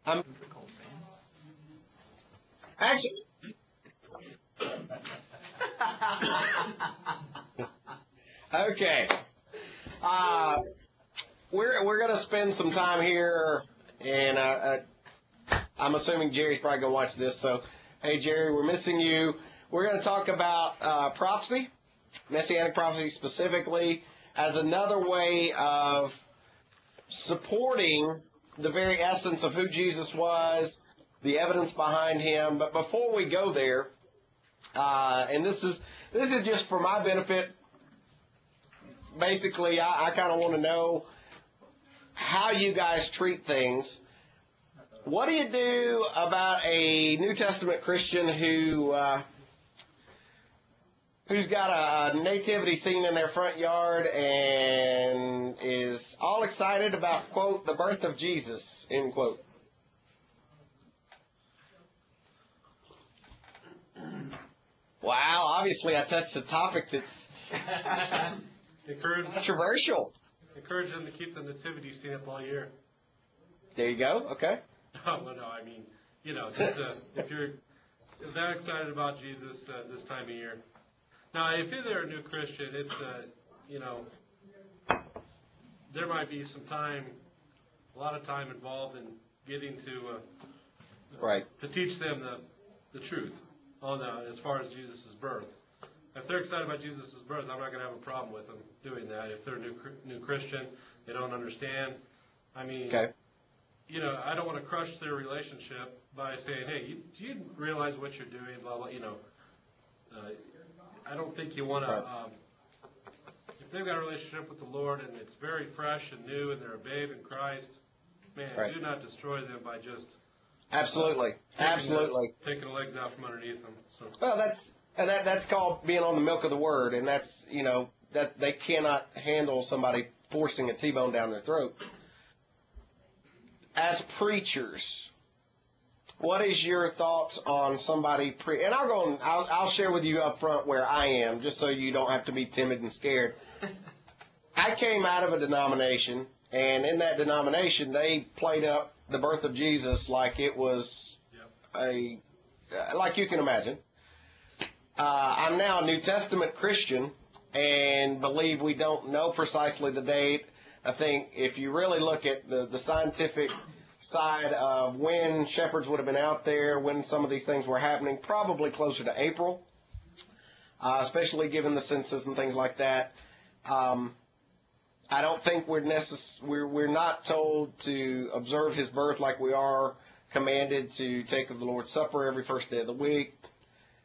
I'm actually. Okay. We're gonna spend some time here, and I'm assuming Jerry's probably gonna watch this. So, hey Jerry, we're missing you. We're gonna talk about prophecy, messianic prophecy specifically, as another way of supporting the very essence of who Jesus was, the evidence behind him. But before we go there, and this is just for my benefit. Basically, I kind of want to know how you guys treat things. What do you do about a New Testament Christian who's got a nativity scene in their front yard and is all excited about, quote, the birth of Jesus, end quote? Wow, obviously I touched a topic that's controversial. Encourage them to keep the nativity scene up all year. There you go. Okay. Well, no, I mean, just if you're that excited about Jesus this time of year. Now, if you're a new Christian, it's there might be a lot of time involved in getting to right to teach them the truth on as far as Jesus' birth. If they're excited about Jesus' birth, I'm not going to have a problem with them doing that. If they're a new Christian, they don't understand. I mean, okay. I don't want to crush their relationship by saying, hey, do you realize what you're doing, blah, blah, I don't think you want to, if they've got a relationship with the Lord and it's very fresh and new and they're a babe in Christ, man, do not destroy them by just absolutely taking the legs out from underneath them. So. Well, that's called being on the milk of the word, and that's that they cannot handle somebody forcing a T-bone down their throat. As preachers, what is your thoughts on somebody and I'll share with you up front where I am, just so you don't have to be timid and scared. I came out of a denomination, and in that denomination, they played up the birth of Jesus like it was like you can imagine. I'm now a New Testament Christian and believe we don't know precisely the date. I think if you really look at the scientific side of when shepherds would have been out there, when some of these things were happening, probably closer to April, especially given the census and things like that. I don't think we're not told to observe his birth like we are commanded to take of the Lord's Supper every first day of the week.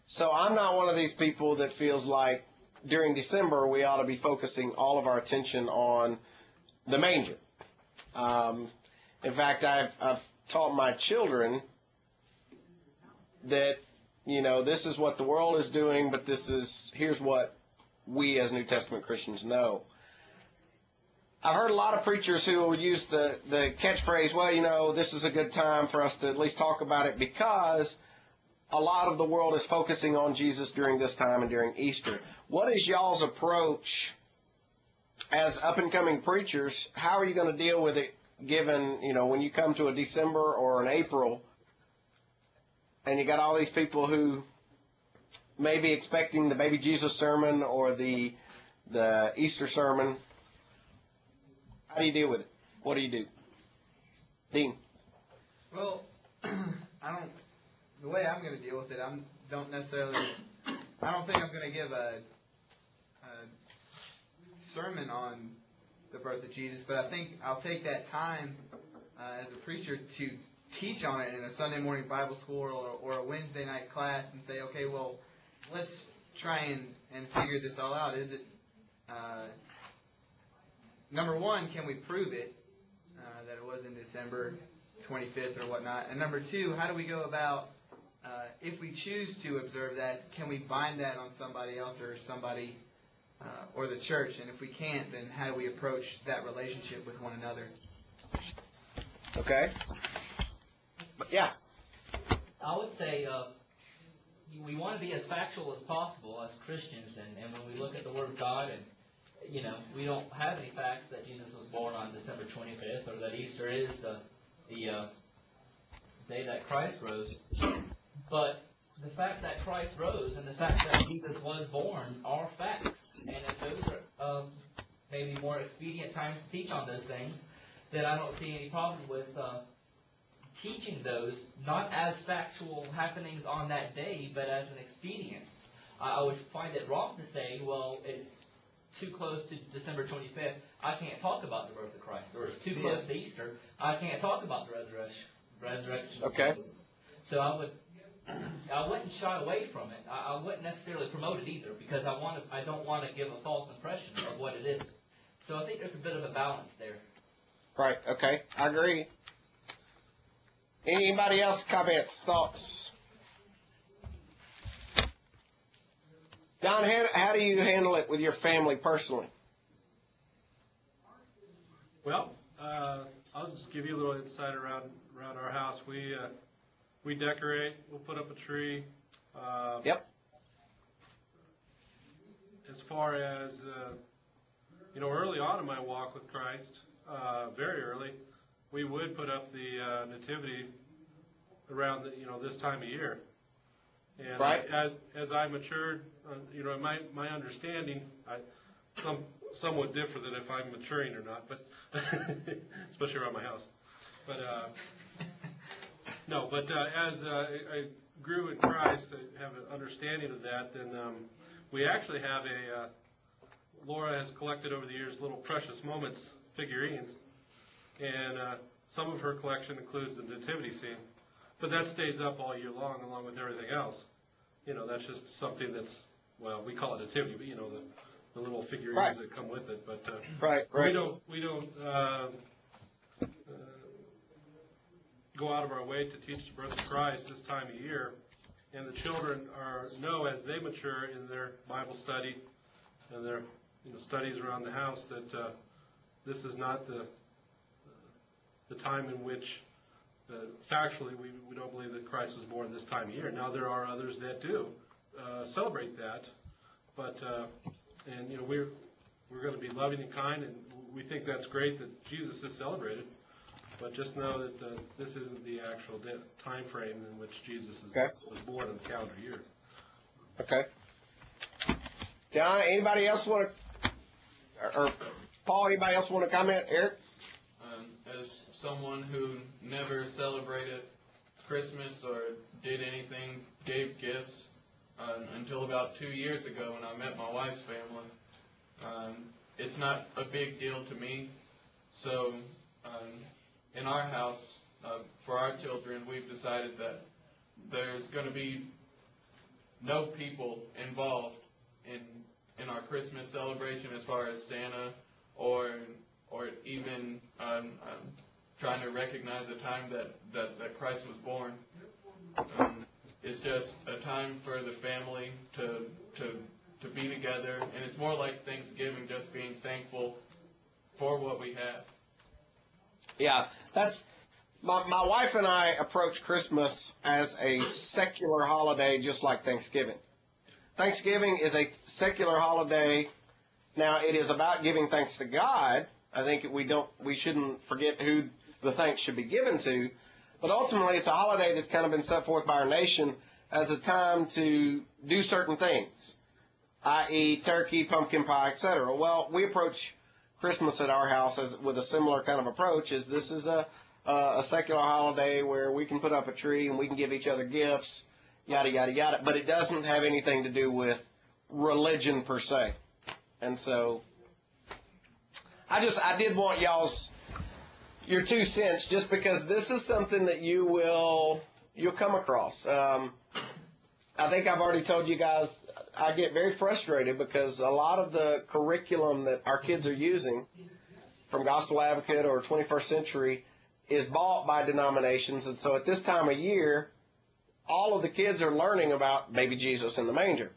So I'm not one of these people that feels like during December we ought to be focusing all of our attention on the manger. In fact, I've taught my children that, this is what the world is doing, but here's what we as New Testament Christians know. I've heard a lot of preachers who will use the catchphrase, well, this is a good time for us to at least talk about it because a lot of the world is focusing on Jesus during this time and during Easter. What is y'all's approach as up-and-coming preachers? How are you going to deal with it given, when you come to a December or an April and you got all these people who may be expecting the baby Jesus sermon or the Easter sermon? How do you deal with it? What do you do? Dean? Well, the way I'm going to deal with it, I don't think I'm going to give a sermon on the birth of Jesus, but I think I'll take that time as a preacher to teach on it in a Sunday morning Bible school or a Wednesday night class and say, okay, well, let's try and figure this all out. Is it, number one, can we prove it, that it was in December 25th or whatnot? And number two, how do we go about, if we choose to observe that, can we bind that on somebody else or somebody or the church? And if we can't, then how do we approach that relationship with one another? Okay. But yeah. I would say we want to be as factual as possible as Christians, and when we look at the Word of God, and we don't have any facts that Jesus was born on December 25th or that Easter is the day that Christ rose. But the fact that Christ rose and the fact that Jesus was born are facts. And if those are maybe more expedient times to teach on those things, then I don't see any problem with teaching those, not as factual happenings on that day, but as an expedience. I would find it wrong to say, well, it's too close to December 25th, I can't talk about the birth of Christ. Or it's too close to Easter, I can't talk about the resurrection. Okay. So I wouldn't shy away from it. I wouldn't necessarily promote it either, because I don't want to give a false impression of what it is. So I think there's a bit of a balance there. Right, okay, I agree. Anybody else comments, thoughts? Don, how do you handle it with your family personally? Well, I'll just give you a little insight around our house. We decorate. We'll put up a tree. Yep. As far as early on in my walk with Christ, very early, we would put up the nativity around this time of year. And right. As I matured, my understanding, some would differ than if I'm maturing or not, but especially around my house. But no, but as I grew in Christ, I have an understanding of that. Then we actually have Laura has collected over the years little precious moments figurines, and some of her collection includes the nativity scene. But that stays up all year long, along with everything else. That's just something that's, well, we call it nativity, but the little figurines right. that come with it. But right. we don't go out of our way to teach the birth of Christ this time of year. And the children know as they mature in their Bible study and their studies around the house that this is not the time in which factually we don't believe that Christ was born this time of year. Now there are others that do celebrate that, but we're going to be loving and kind, and we think that's great that Jesus is celebrated. But just know that this isn't the actual time frame in which Jesus was born in the calendar year. Okay. John, anybody else want to, or Paul, anybody else want to comment? Eric? As someone who never celebrated Christmas or did anything, gave gifts, until about 2 years ago when I met my wife's family, it's not a big deal to me. So in our house, for our children, we've decided that there's going to be no people involved in our Christmas celebration as far as Santa or even trying to recognize the time that Christ was born. It's just a time for the family to be together, and it's more like Thanksgiving, just being thankful for what we have. Yeah, that's my wife and I approach Christmas as a secular holiday, just like Thanksgiving. Thanksgiving is a secular holiday. Now, it is about giving thanks to God. I think we shouldn't forget who the thanks should be given to, but ultimately it's a holiday that's kind of been set forth by our nation as a time to do certain things, i.e. turkey, pumpkin pie, etc. Well, we approach Christmas at our house with a similar kind of approach. This is a secular holiday where we can put up a tree and we can give each other gifts, yada, yada, yada, but it doesn't have anything to do with religion per se. And so I did want your 2 cents, just because this is something that you'll come across. I think I've already told you guys, I get very frustrated because a lot of the curriculum that our kids are using from Gospel Advocate or 21st Century is bought by denominations. And so at this time of year, all of the kids are learning about baby Jesus in the manger,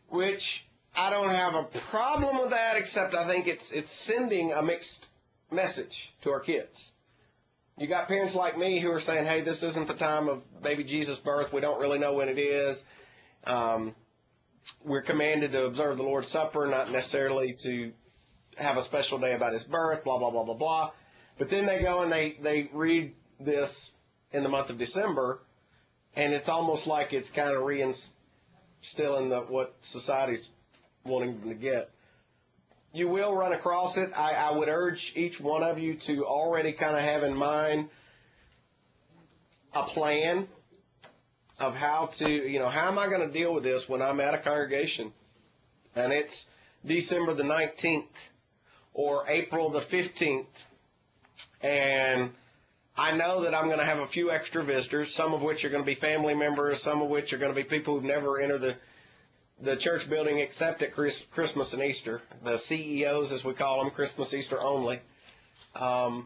which I don't have a problem with that, except I think it's sending a mixed message to our kids. You got parents like me who are saying, hey, this isn't the time of baby Jesus' birth. We don't really know when it is. We're commanded to observe the Lord's Supper, not necessarily to have a special day about his birth, blah, blah, blah, blah, blah. But then they go and they read this in the month of December, and it's almost like it's kind of reinstilling what society's wanting them to get. You will run across it. I would urge each one of you to already kind of have in mind a plan of how am I going to deal with this when I'm at a congregation and it's December the 19th or April the 15th, and I know that I'm going to have a few extra visitors, some of which are going to be family members, some of which are going to be people who've never entered the church building except at Christmas and Easter, the CEOs as we call them, Christmas, Easter only. How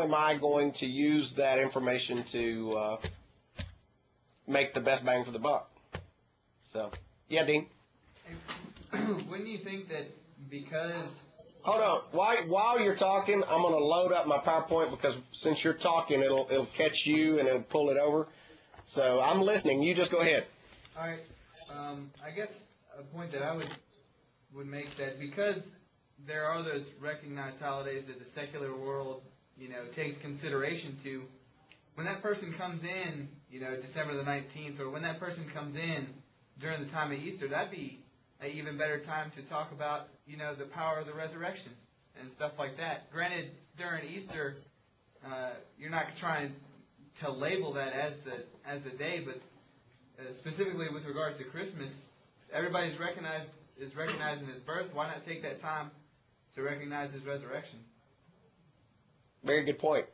am I going to use that information to make the best bang for the buck? So, yeah, Dean? Wouldn't you think that because... Hold on. While you're talking, I'm going to load up my PowerPoint because since you're talking, it'll catch you and it'll pull it over. So I'm listening. You just go ahead. All right. I guess a point that I would make that because there are those recognized holidays that the secular world, takes consideration to, when that person comes in, December the 19th, or when that person comes in during the time of Easter, that'd be an even better time to talk about, the power of the resurrection and stuff like that. Granted, during Easter, you're not trying to label that as the day, but specifically with regards to Christmas, everybody's recognizing his birth. Why not take that time to recognize his resurrection? Very good point.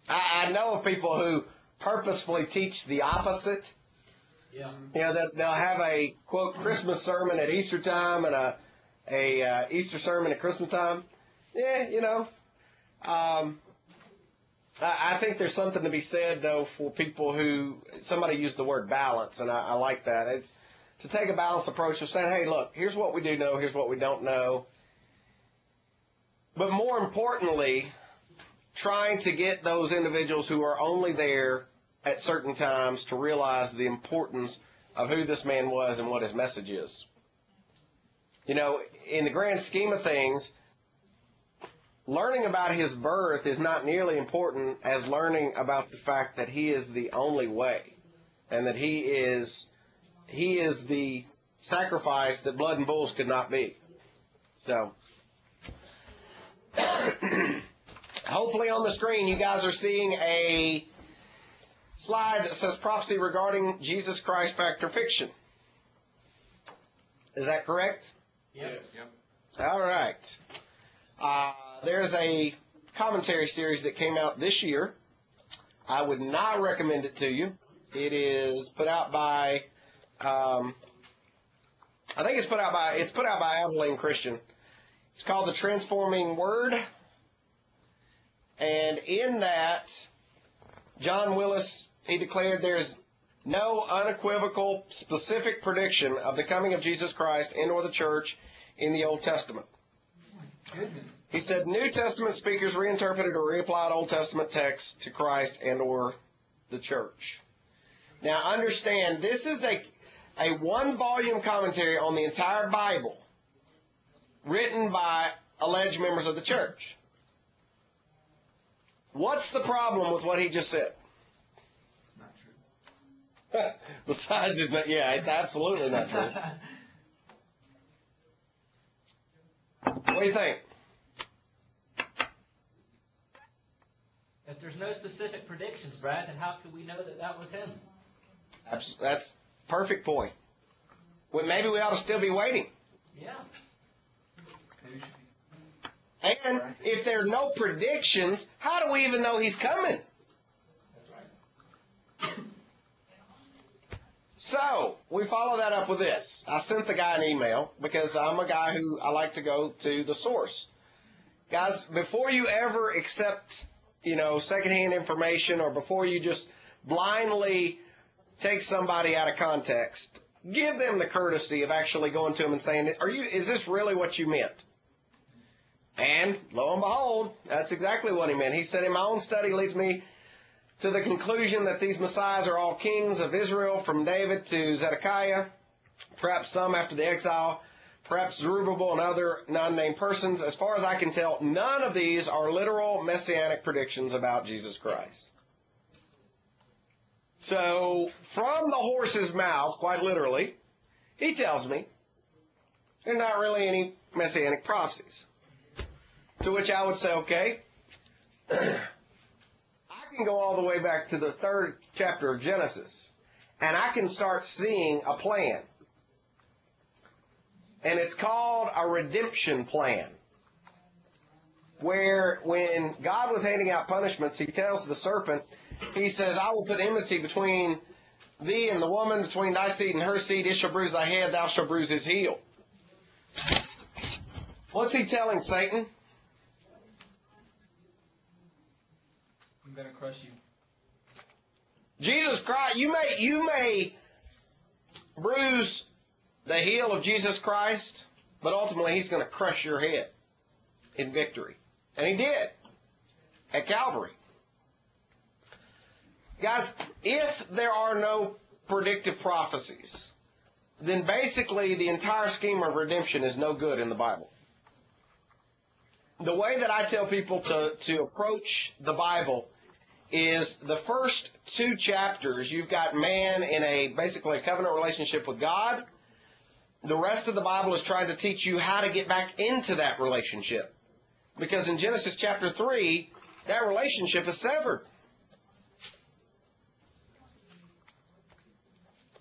I know of people who purposefully teach the opposite. Yeah. They'll have a, quote, Christmas sermon at Easter time and a Easter sermon at Christmas time. Yeah, I think there's something to be said, though, for people who, somebody used the word balance, and I like that. It's to take a balanced approach of saying, hey, look, here's what we do know, here's what we don't know. But more importantly, trying to get those individuals who are only there at certain times to realize the importance of who this man was and what his message is. In the grand scheme of things, learning about his birth is not nearly important as learning about the fact that he is the only way and that he is the sacrifice that blood and bulls could not be. So, hopefully on the screen you guys are seeing a slide that says prophecy regarding Jesus Christ, fact or fiction. Is that correct? Yes. All right. There's a commentary series that came out this year. I would not recommend it to you. It is put out by, it's put out by Abilene Christian. It's called The Transforming Word. And in that, John Willis, he declared there's no unequivocal, specific prediction of the coming of Jesus Christ and or the church in the Old Testament. Goodness. He said New Testament speakers reinterpreted or reapplied Old Testament texts to Christ and or the church. Now understand, this is a one-volume commentary on the entire Bible written by alleged members of the church. What's the problem with what he just said? It's not true. Besides, it's absolutely not true. What do you think? If there's no specific predictions, Brad, then how could we know that was him? That's perfect point. Well, maybe we ought to still be waiting. Yeah. And if there are no predictions, how do we even know he's coming? That's right. So, we follow that up with this. I sent the guy an email because I'm a guy who I like to go to the source. Guys, before you ever accept, secondhand information, or before you just blindly take somebody out of context, give them the courtesy of actually going to them and saying, is this really what you meant? And lo and behold, that's exactly what he meant. He said, in my own study leads me to the conclusion that these messiahs are all kings of Israel from David to Zedekiah, perhaps some after the exile perhaps Zerubbabel and other non-named persons. As far as I can tell, none of these are literal messianic predictions about Jesus Christ. So, from the horse's mouth, quite literally, he tells me there are not really any messianic prophecies. To which I would say, okay, I can go all the way back to the 3rd chapter of Genesis, and I can start seeing a plan. And it's called a redemption plan, where when God was handing out punishments, he tells the serpent, he says, I will put enmity between thee and the woman, between thy seed and her seed. It shall bruise thy head, thou shalt bruise his heel. What's he telling Satan? I'm going to crush you. Jesus Christ, you may bruise the heel of Jesus Christ, but ultimately he's going to crush your head in victory. And he did at Calvary. Guys, if there are no predictive prophecies, then basically the entire scheme of redemption is no good in the Bible. The way that I tell people to approach the Bible is the first 2 chapters, you've got man in basically a covenant relationship with God. The rest of the Bible is trying to teach you how to get back into that relationship. Because in Genesis chapter 3, that relationship is severed.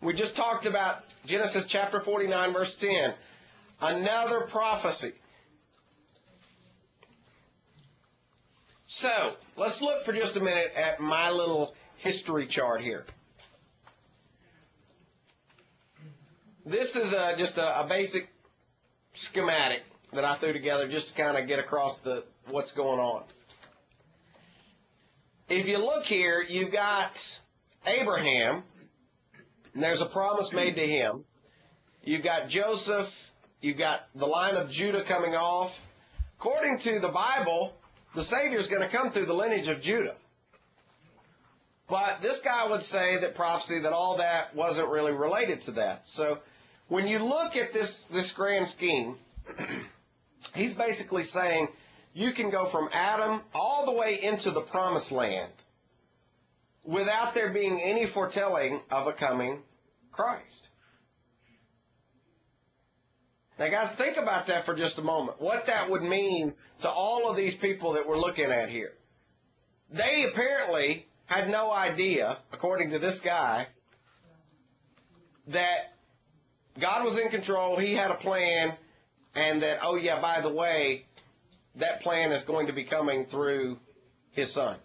We just talked about Genesis chapter 49, verse 10. Another prophecy. So, let's look for just a minute at my little history chart here. This is just a basic schematic that I threw together just to kind of get across what's going on. If you look here, you've got Abraham, and there's a promise made to him. You've got Joseph. You've got the line of Judah coming off. According to the Bible, the Savior is going to come through the lineage of Judah. But this guy would say that prophecy, that all that wasn't really related to that. So when you look at this grand scheme, he's basically saying you can go from Adam all the way into the promised land without there being any foretelling of a coming Christ. Now, guys, think about that for just a moment. What that would mean to all of these people that we're looking at here. They apparently had no idea, according to this guy, that God was in control, he had a plan, and that, oh yeah, by the way, that plan is going to be coming through his son.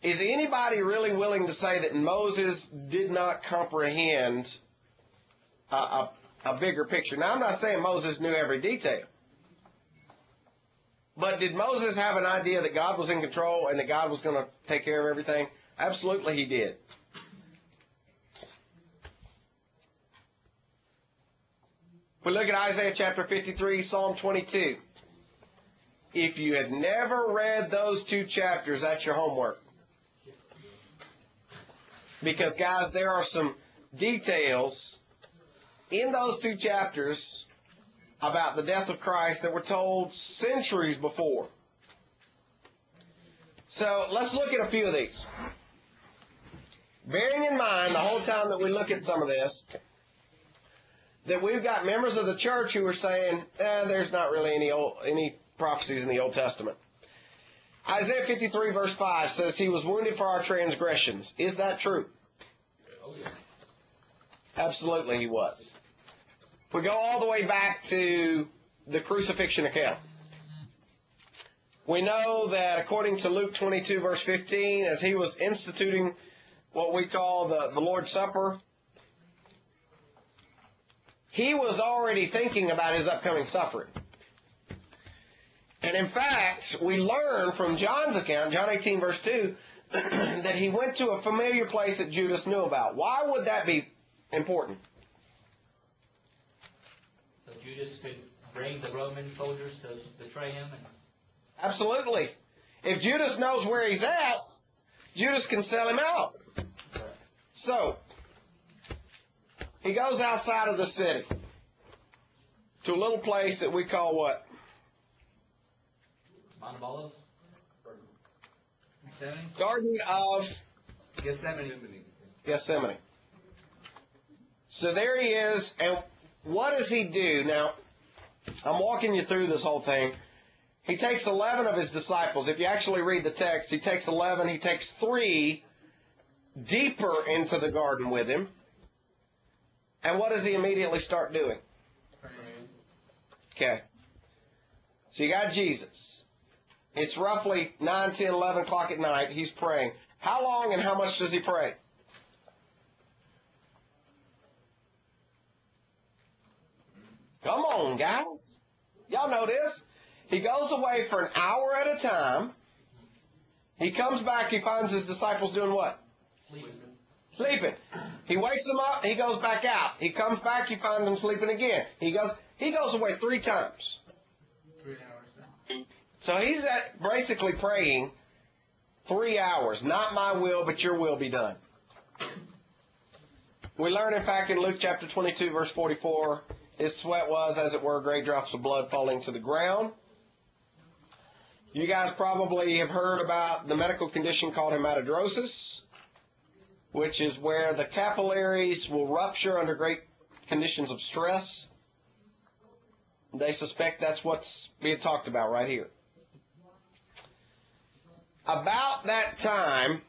Is anybody really willing to say that Moses did not comprehend a bigger picture? Now, I'm not saying Moses knew every detail. But did Moses have an idea that God was in control and that God was going to take care of everything? Absolutely he did. We look at Isaiah chapter 53, Psalm 22. If you had never read those 2 chapters, that's your homework. Because, guys, there are some details in those 2 chapters about the death of Christ that were told centuries before. So let's look at a few of these. Bearing in mind the whole time that we look at some of this, that we've got members of the church who are saying, there's not really any prophecies in the Old Testament. Isaiah 53 verse 5 says, he was wounded for our transgressions. Is that true? Oh, yeah. Absolutely he was. If we go all the way back to the crucifixion account, we know that according to Luke 22 verse 15, as he was instituting what we call the Lord's Supper, he was already thinking about his upcoming suffering. And in fact, we learn from John's account, John 18 verse 2, that he went to a familiar place that Judas knew about. Why would that be important? So Judas could bring the Roman soldiers to betray him. Absolutely. If Judas knows where he's at, Judas can sell him out. So, he goes outside of the city. to a little place that we call what? Mount of Olives? Garden of Gethsemane. So there he is, and what does he do? Now, I'm walking you through this whole thing. He takes 11 of his disciples. If you actually read the text, he takes 11. He takes 3 deeper into the garden with him. And what does he immediately start doing? Praying. Okay. So you got Jesus. It's roughly 9, 10, 11 o'clock at night. He's praying. How long and how much does he pray? Come on, guys. Y'all know this. He goes away for an hour at a time. He comes back. He finds his disciples doing what? Sleeping. He wakes them up. He goes back out. He comes back. He finds them sleeping again. He goes away 3 times. 3 hours. So he's basically praying 3 hours. Not my will, but your will be done. We learn, in fact, in Luke chapter 22, verse 44, his sweat was, as it were, great drops of blood falling to the ground. You guys probably have heard about the medical condition called hematidrosis, which is where the capillaries will rupture under great conditions of stress. They suspect that's what's being talked about right here. About that time,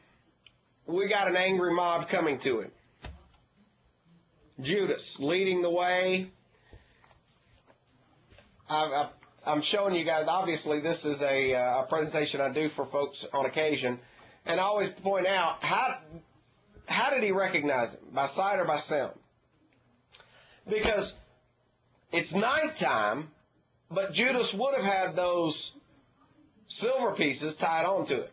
we got an angry mob coming to him. Judas leading the way. I'm showing you guys, obviously this is a presentation I do for folks on occasion, and I always point out, how did he recognize him? By sight or by sound? Because it's nighttime, but Judas would have had those silver pieces tied onto it,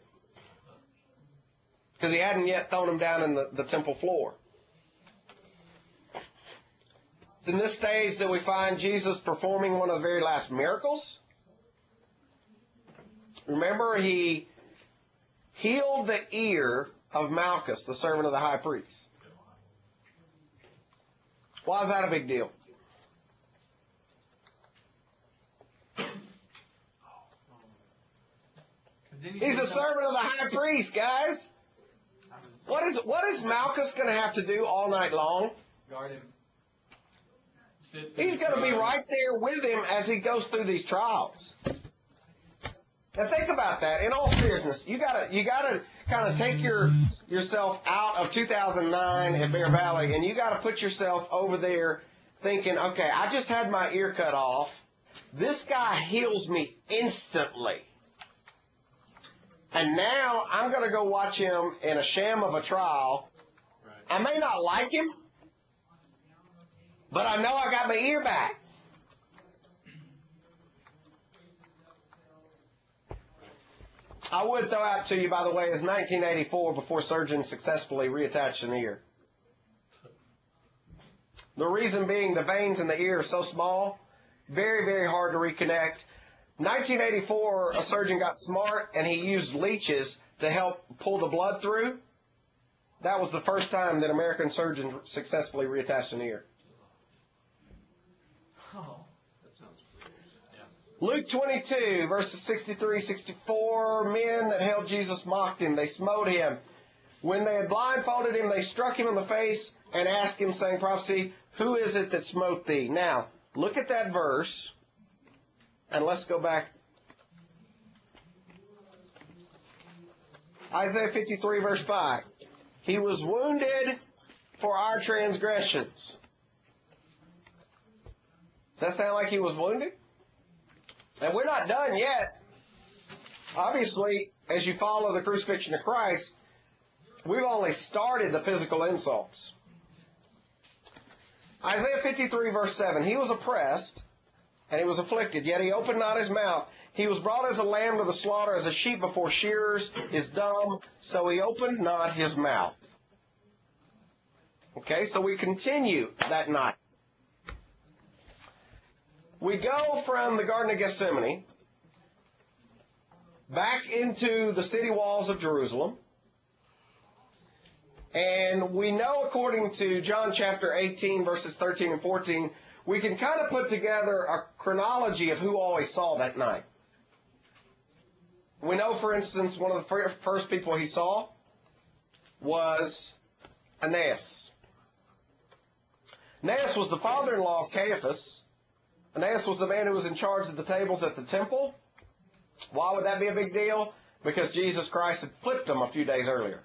because he hadn't yet thrown them down in the temple floor. It's in this stage that we find Jesus performing one of the very last miracles. Remember, he healed the ear of Malchus, the servant of the high priest. Why is that a big deal? He's a servant of the high priest, guys. What is Malchus going to have to do all night long? Guard him. He's going to be right there with him as he goes through these trials. Now think about that. In all seriousness, you gotta kind of take yourself out of 2009 at Bear Valley, and you got to put yourself over there thinking, okay, I just had my ear cut off. This guy heals me instantly. And now I'm going to go watch him in a sham of a trial. I may not like him, but I know I got my ear back. I would throw out to you, by the way, is 1984 before surgeons successfully reattached an ear. The reason being the veins in the ear are so small, very, very hard to reconnect. 1984, a surgeon got smart and he used leeches to help pull the blood through. That was the first time that American surgeons successfully reattached an ear. Oh. Luke 22, verses 63, 64, men that held Jesus mocked him. They smote him. When they had blindfolded him, they struck him in the face and asked him, saying, prophecy, who is it that smote thee? Now, look at that verse, and let's go back. Isaiah 53, verse 5. He was wounded for our transgressions. Does that sound like he was wounded? And we're not done yet. Obviously, as you follow the crucifixion of Christ, we've only started the physical insults. Isaiah 53, verse 7. He was oppressed, and he was afflicted, yet he opened not his mouth. He was brought as a lamb to the slaughter, as a sheep before shearers is dumb, so he opened not his mouth. Okay, so we continue that night. We go from the Garden of Gethsemane back into the city walls of Jerusalem. And we know, according to John chapter 18, verses 13 and 14, we can kind of put together a chronology of who all he saw that night. We know, for instance, one of the first people he saw was Ananias. Ananias was the father-in-law of Caiaphas. Ananias was the man who was in charge of the tables at the temple. Why would that be a big deal? Because Jesus Christ had flipped him a few days earlier.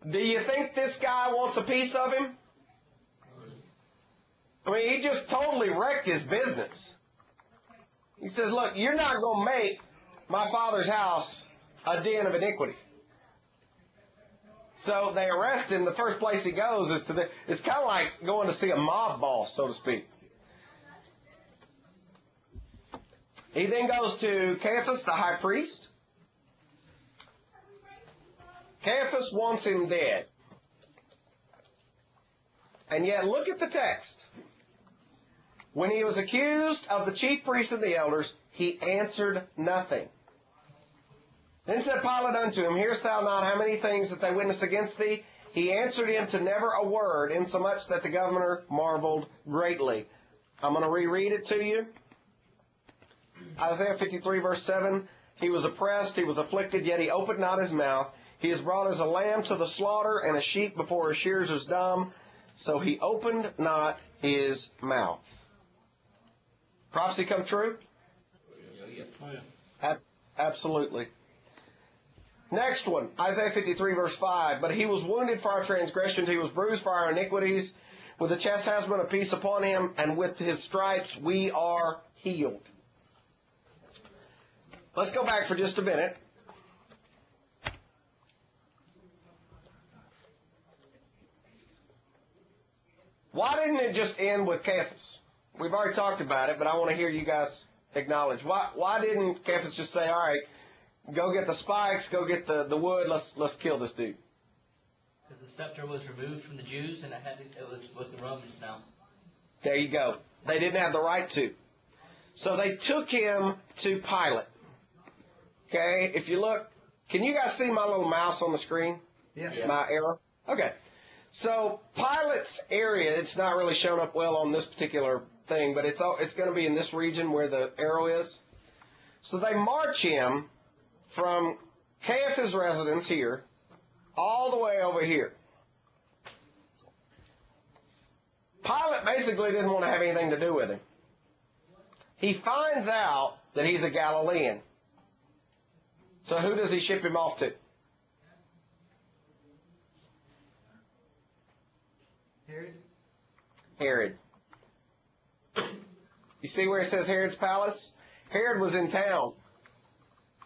Do you think this guy wants a piece of him? I mean, he just totally wrecked his business. He says, look, you're not going to make my father's house a den of iniquity. So they arrest him. The first place he goes is to it's kind of like going to see a mob boss, so to speak. He then goes to Caiaphas, the high priest. Caiaphas wants him dead. And yet, look at the text. When he was accused of the chief priests and the elders, he answered nothing. Then said Pilate unto him, Hearest thou not how many things that they witness against thee? He answered him to never a word, insomuch that the governor marveled greatly. I'm going to reread it to you. Isaiah 53, verse 7. He was oppressed, he was afflicted, yet he opened not his mouth. He is brought as a lamb to the slaughter, and a sheep before his shears is dumb. So he opened not his mouth. Prophecy come true? Oh, yeah. Absolutely. Next one, Isaiah 53, verse 5. But he was wounded for our transgressions, he was bruised for our iniquities. With the chastisement of peace upon him, and with his stripes we are healed. Let's go back for just a minute. Why didn't it just end with Caiaphas? We've already talked about it, but I want to hear you guys acknowledge. Why didn't Caiaphas just say, all right, go get the spikes, go get the wood, let's kill this dude? Because the scepter was removed from the Jews, and it was with the Romans now. There you go. They didn't have the right to. So they took him to Pilate. Okay, if you look, can you guys see my little mouse on the screen? Yeah. My arrow? Okay. So Pilate's area, it's not really shown up well on this particular thing, but it's going to be in this region where the arrow is. So they march him from Caiaphas' residence here all the way over here. Pilate basically didn't want to have anything to do with him. He finds out that he's a Galilean. So who does he ship him off to? Herod. You see where it says Herod's palace? Herod was in town.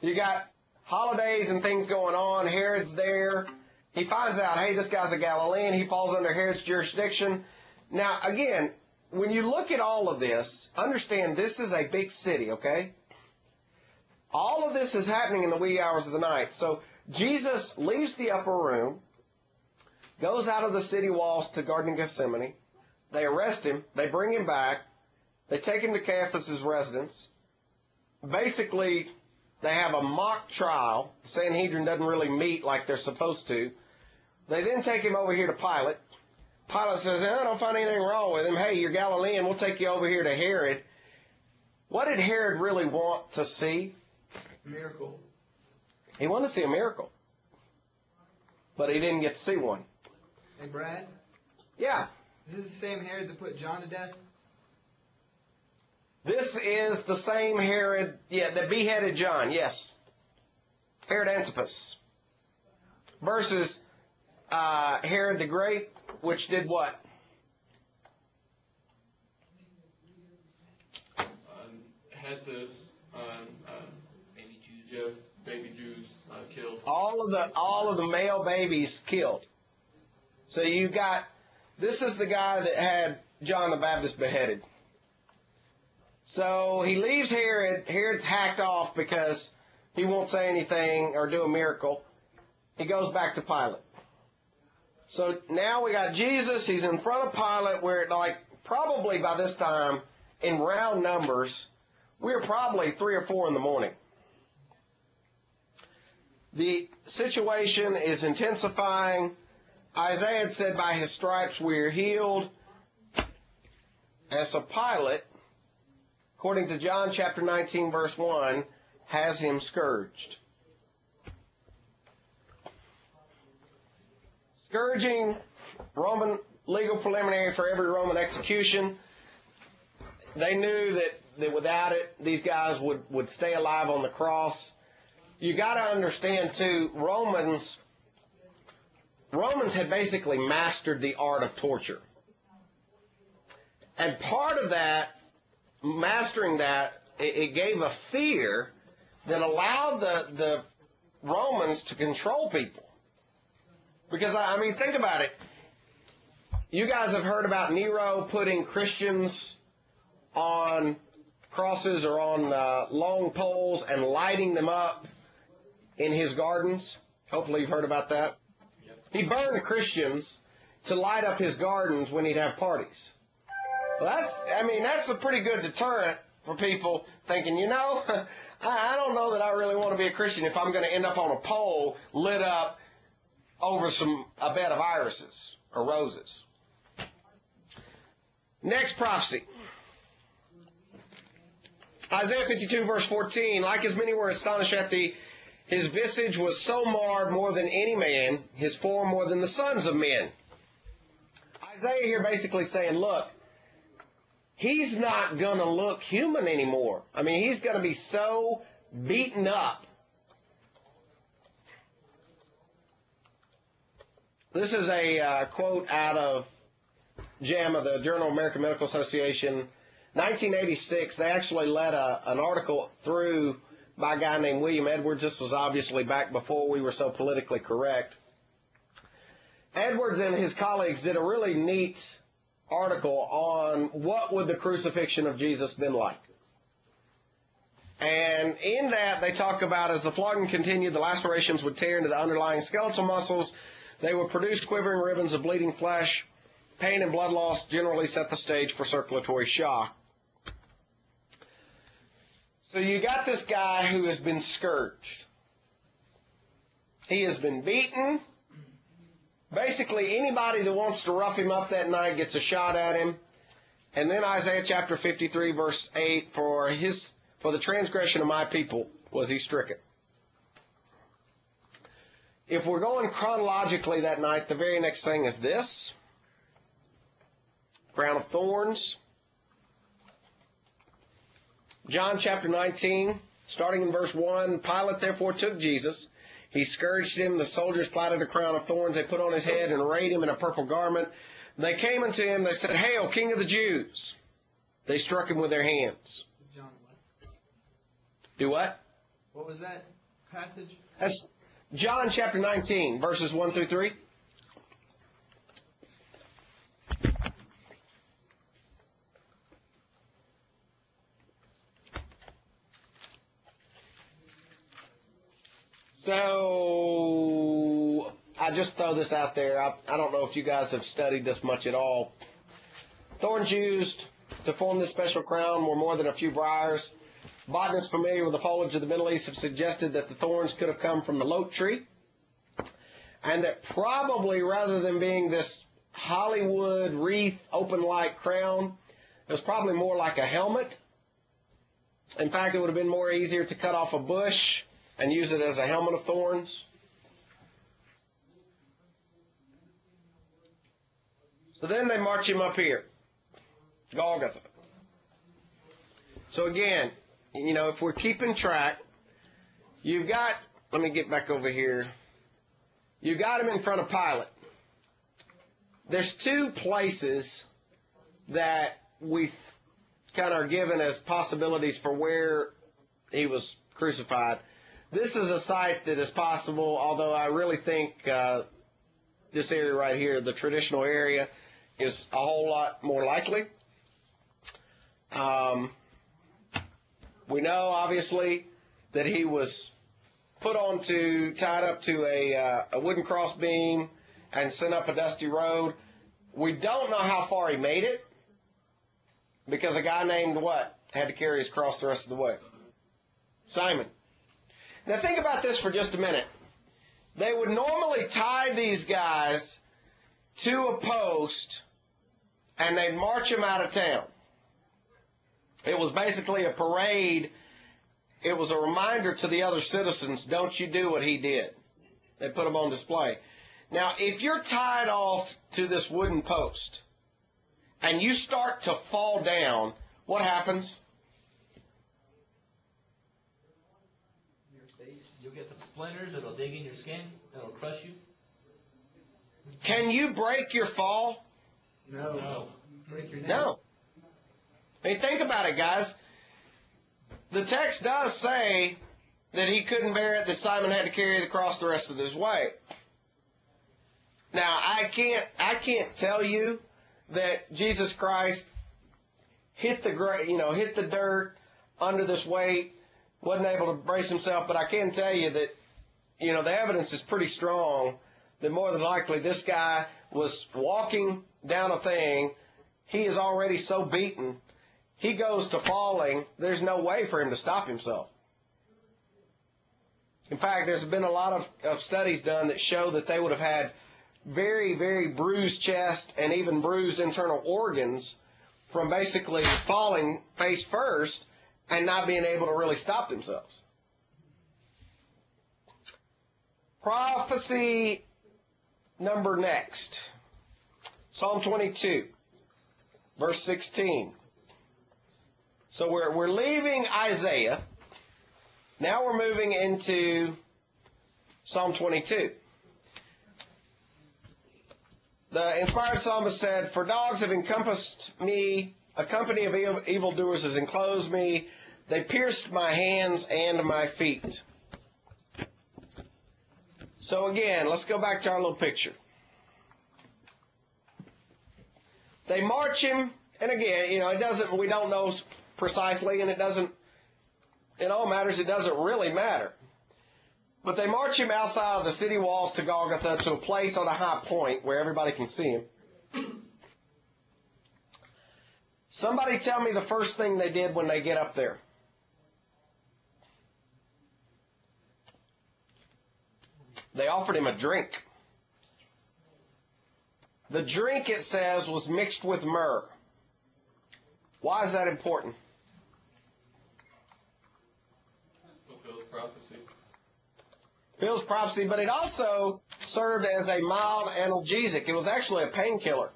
You got holidays and things going on. Herod's there. He finds out, hey, this guy's a Galilean. He falls under Herod's jurisdiction. Now, again, when you look at all of this, understand this is a big city, okay? All of this is happening in the wee hours of the night. So Jesus leaves the upper room, goes out of the city walls to Garden of Gethsemane. They arrest him. They bring him back. They take him to Caiaphas' residence. Basically, they have a mock trial. The Sanhedrin doesn't really meet like they're supposed to. They then take him over here to Pilate. Pilate says, I don't find anything wrong with him. Hey, you're Galilean. We'll take you over here to Herod. What did Herod really want to see? Miracle. He wanted to see a miracle. But he didn't get to see one. Hey, Brad? Yeah. Is this the same Herod that put John to death? This is the same Herod, that beheaded John, yes. Herod Antipas. Versus Herod the Great, which did what? Had this baby Jews killed. All of the male babies killed. So you got, this is the guy that had John the Baptist beheaded. So he leaves Herod. Herod's hacked off because he won't say anything or do a miracle. He goes back to Pilate. So now we got Jesus. He's in front of Pilate where, probably by this time, in round numbers, we're probably 3 or 4 in the morning. The situation is intensifying. Isaiah had said, by his stripes we are healed. And so Pilate, according to John chapter 19, verse 1, has him scourged. Scourging, Roman legal preliminary for every Roman execution. They knew that without it, these guys would stay alive on the cross. You got to understand, too, Romans had basically mastered the art of torture. And part of that, mastering that, it gave a fear that allowed the Romans to control people. Because, I mean, think about it. You guys have heard about Nero putting Christians on crosses or on long poles and lighting them up in his gardens. Hopefully you've heard about that. He burned Christians to light up his gardens when he'd have parties. Well, that's a pretty good deterrent for people thinking, I don't know that I really want to be a Christian if I'm going to end up on a pole lit up over a bed of irises or roses. Next prophecy. Isaiah 52, verse 14, like as many were astonished at thee, his visage was so marred more than any man, his form more than the sons of men. Isaiah here basically saying, look, he's not going to look human anymore. I mean, he's going to be so beaten up. This is a quote out of JAMA, the Journal of American Medical Association. 1986, they actually let an article through by a guy named William Edwards. This was obviously back before we were so politically correct. Edwards and his colleagues did a really neat article on what would the crucifixion of Jesus been like. And in that, they talk about as the flogging continued, the lacerations would tear into the underlying skeletal muscles. They would produce quivering ribbons of bleeding flesh. Pain and blood loss generally set the stage for circulatory shock. So you got this guy who has been scourged. He has been beaten. Basically, anybody that wants to rough him up that night gets a shot at him. And then Isaiah chapter 53, verse 8, for the transgression of my people was he stricken. If we're going chronologically that night, the very next thing is this. Crown of thorns. John chapter 19, starting in verse 1, Pilate therefore took Jesus. He scourged him. The soldiers plaited a crown of thorns. They put on his head and arrayed him in a purple garment. They came unto him. They said, Hail, King of the Jews. They struck him with their hands. John what? Do what? What was that passage? That's John chapter 19, verses 1 through 3. So, I just throw this out there. I don't know if you guys have studied this much at all. Thorns used to form this special crown were more than a few briars. Botanists familiar with the foliage of the Middle East have suggested that the thorns could have come from the lote tree, and that probably rather than being this Hollywood wreath, open-like crown, it was probably more like a helmet. In fact, it would have been more easier to cut off a bush and use it as a helmet of thorns. So then they march him up here, Golgotha. So again, if we're keeping track, you've got, let me get back over here. You got him in front of Pilate. There's two places that we kind of are given as possibilities for where he was crucified. This is a site that is possible, although I really think this area right here, the traditional area, is a whole lot more likely. We know, obviously, that he was tied up to a wooden cross beam and sent up a dusty road. We don't know how far he made it, because a guy named what had to carry his cross the rest of the way? Simon. Now think about this for just a minute. They would normally tie these guys to a post and they'd march him out of town. It was basically a parade. It was a reminder to the other citizens, don't you do what he did. They put him on display. Now, if you're tied off to this wooden post and you start to fall down, what happens? You'll get some splinters. It'll dig in your skin. It'll crush you. Can you break your fall? No. Break your neck. No. I mean, think about it, guys. The text does say that he couldn't bear it, that Simon had to carry the cross the rest of his way. Now, I can't tell you that Jesus Christ hit the dirt under this weight, wasn't able to brace himself, but I can tell you that, the evidence is pretty strong that more than likely this guy was walking down a thing. He is already so beaten. He goes to falling. There's no way for him to stop himself. In fact, there's been a lot of studies done that show that they would have had very, very bruised chest and even bruised internal organs from basically falling face first and not being able to really stop themselves. Prophecy number next. Psalm 22, verse 16. So we're leaving Isaiah. Now we're moving into Psalm 22. The inspired psalmist said, "For dogs have encompassed me, a company of evildoers has enclosed me. They pierced my hands and my feet." So again, let's go back to our little picture. They march him, and again, we don't know precisely, and in all matters, it doesn't really matter. But they march him outside of the city walls to Golgotha, to a place on a high point where everybody can see him. Somebody tell me the first thing they did when they get up there. They offered him a drink. The drink, it says, was mixed with myrrh. Why is that important? Fulfills prophecy. Fulfills prophecy, but it also served as a mild analgesic. It was actually a painkiller.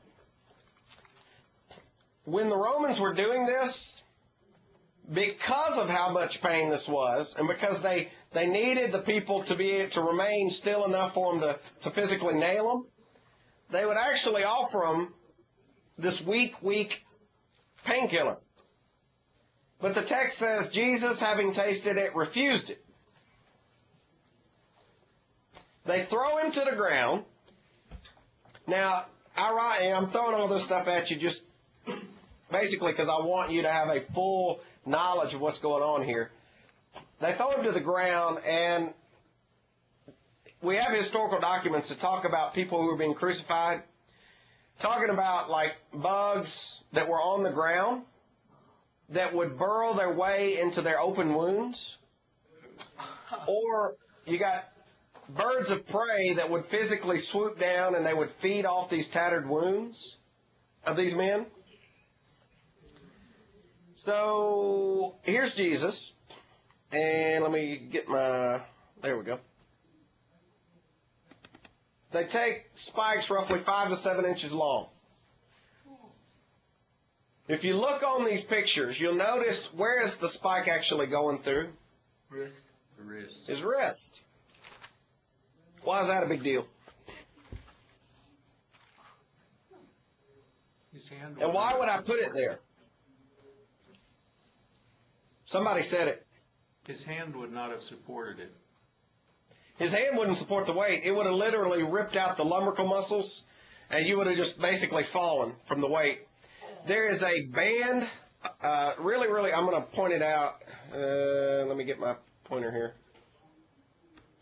When the Romans were doing this, because of how much pain this was, and because they needed the people to be able to remain still enough for them to physically nail them, they would actually offer them this weak painkiller. But the text says, Jesus, having tasted it, refused it. They throw him to the ground. Now, I'm throwing all this stuff at you just basically because I want you to have a full knowledge of what's going on here. They throw him to the ground, and we have historical documents that talk about people who were being crucified, talking about like bugs that were on the ground that would burrow their way into their open wounds, or you got birds of prey that would physically swoop down and they would feed off these tattered wounds of these men. So here's Jesus, and let me get there we go. They take spikes roughly 5 to 7 inches long. If you look on these pictures, you'll notice, where is the spike actually going through? Wrist. The wrist. His wrist. Why is that a big deal? His hand. And why would I put it there? Somebody said it. His hand would not have supported it. His hand wouldn't support the weight. It would have literally ripped out the lumbrical muscles, and you would have just basically fallen from the weight. There is a band, really, I'm going to point it out. Let me get my pointer here.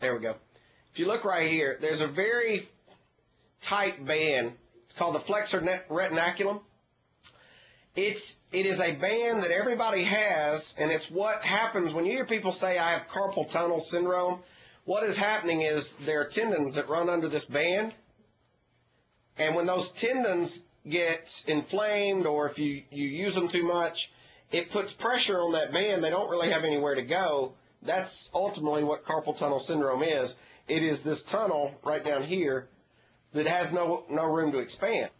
There we go. If you look right here, there's a very tight band. It's called the flexor retinaculum. It is a band that everybody has, and it's what happens when you hear people say, I have carpal tunnel syndrome. What is happening is there are tendons that run under this band, And when those tendons get inflamed, or if you use them too much, it puts pressure on that band. They don't really have anywhere to go. That's ultimately what carpal tunnel syndrome is. It is this tunnel right down here that has no room to expand.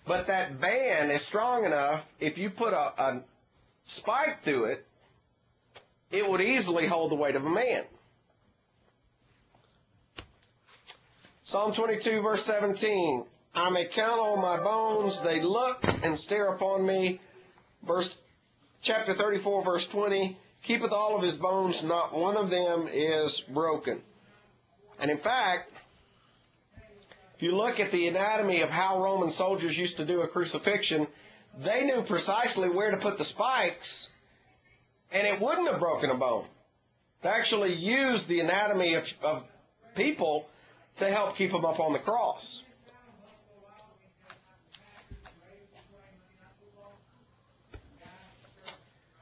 But that band is strong enough, if you put a spike through it, it would easily hold the weight of a man. Psalm 22, verse 17. I may count all my bones, they look and stare upon me. Chapter 34, verse 20. Keepeth all of his bones, not one of them is broken. And in fact, if you look at the anatomy of how Roman soldiers used to do a crucifixion, they knew precisely where to put the spikes, and it wouldn't have broken a bone. They actually used the anatomy of people to help keep them up on the cross.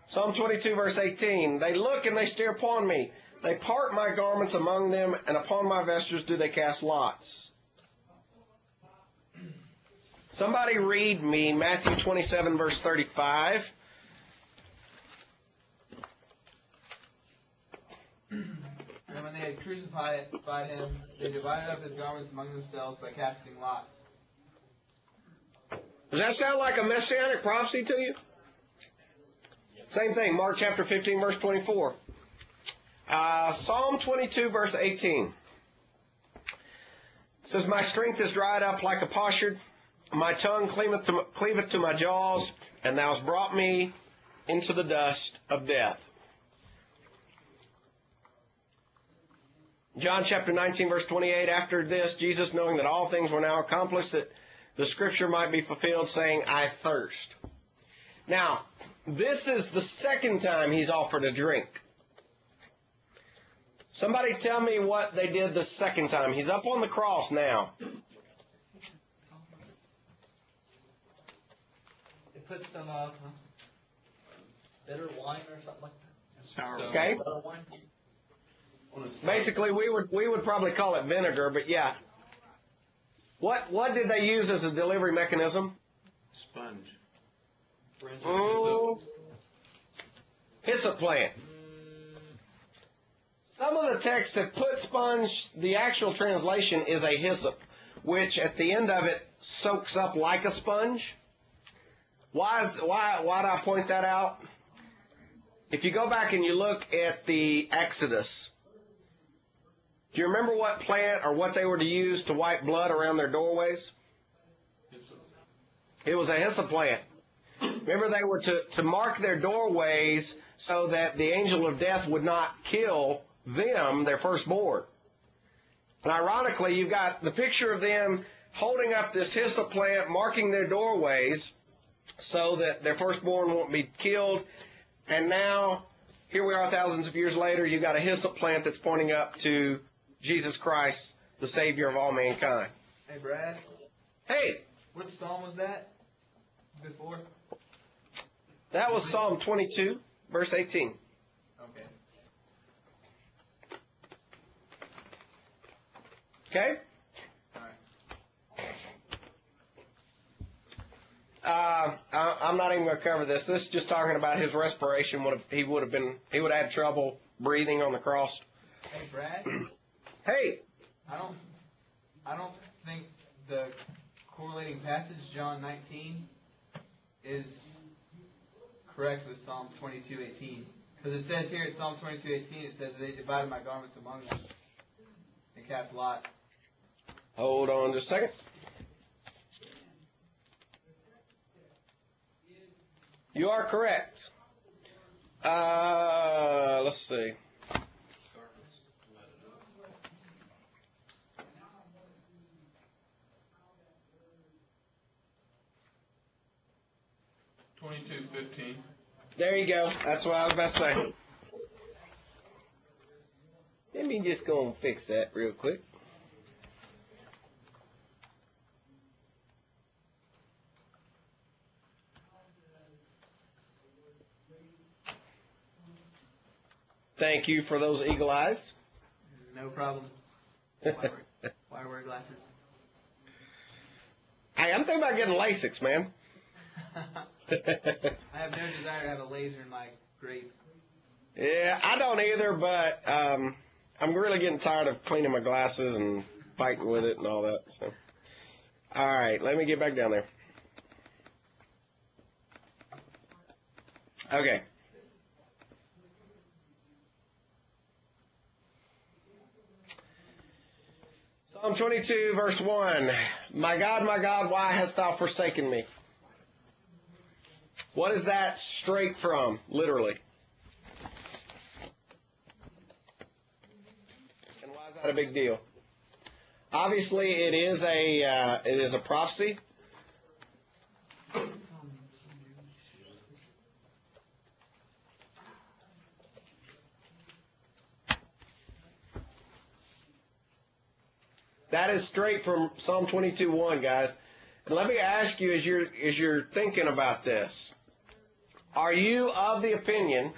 Psalm 22, verse 18. They look and they stare upon me. They part my garments among them, and upon my vestures do they cast lots. Somebody read me Matthew 27, verse 35. And when they had crucified him, they divided up his garments among themselves by casting lots. Does that sound like a messianic prophecy to you? Same thing, Mark chapter 15, verse 24. Psalm 22, verse 18. It says, my strength is dried up like a potsherd. My tongue cleaveth to my jaws, and thou hast brought me into the dust of death. John chapter 19, verse 28. After this, Jesus, knowing that all things were now accomplished, that the scripture might be fulfilled, saying, I thirst. Now, this is the second time he's offered a drink. Somebody tell me what they did the second time. He's up on the cross now. They put some bitter wine or something like that. Sour. Okay? Bitter wine. Basically, we would probably call it vinegar, but yeah. What did they use as a delivery mechanism? Sponge. Hyssop plant. Some of the texts have put sponge, the actual translation is a hyssop, which at the end of it soaks up like a sponge. Why do I point that out? If you go back and you look at the Exodus, do you remember what plant or what they were to use to wipe blood around their doorways? It was a hyssop plant. Remember, they were to mark their doorways so that the angel of death would not kill them, their firstborn. And ironically, you've got the picture of them holding up this hyssop plant, marking their doorways so that their firstborn won't be killed. And now, here we are thousands of years later, you've got a hyssop plant that's pointing up to Jesus Christ, the Savior of all mankind. Hey, Brad. Hey, What psalm was that before? that was Psalm 22, verse 18. Okay. Okay? All right. I'm not even going to cover this. This is just talking about his respiration. He would have had trouble breathing on the cross. Hey, Brad. Hey, I don't think the correlating passage, John 19, is correct with Psalm 22:18. Because it says here in Psalm 22:18, it says they divided my garments among them and cast lots. hold on just a second. You are correct. Let's see. $22.15. There you go. That's what I was about to say. Let me just go and fix that real quick. Thank you for those eagle eyes. No problem. Why wear glasses? Hey, I'm thinking about getting LASIK, man. I have no desire to have a laser in my grape. Yeah, I don't either, but I'm really getting tired of cleaning my glasses and fighting with it and all that. So, all right, let me get back down there. Okay. Psalm 22, verse 1. My God, why hast thou forsaken me? What is that straight from, literally? And why is that a big deal? Obviously, it is a prophecy. That is straight from Psalm 22:1, guys. And let me ask you, as you're thinking about this, are you of the opinion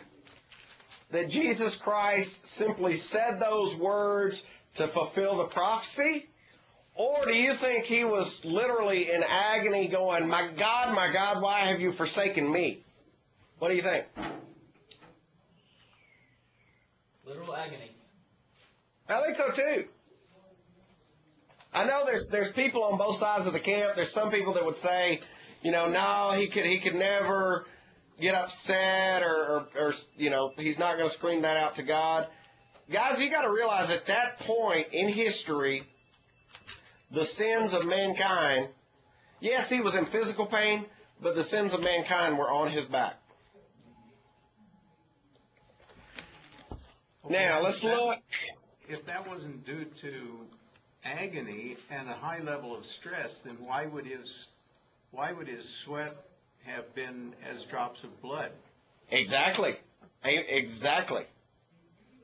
that Jesus Christ simply said those words to fulfill the prophecy? Or do you think he was literally in agony going, my God, why have you forsaken me? What do you think? Literal agony. I think so too. I know there's people on both sides of the camp. There's some people that would say, no, he could never get upset or he's not going to scream that out to God. Guys, you got to realize at that point in history, the sins of mankind, yes, he was in physical pain, but the sins of mankind were on his back. Now, let's look. If that wasn't due to agony and a high level of stress, then why would his sweat have been as drops of blood? Exactly.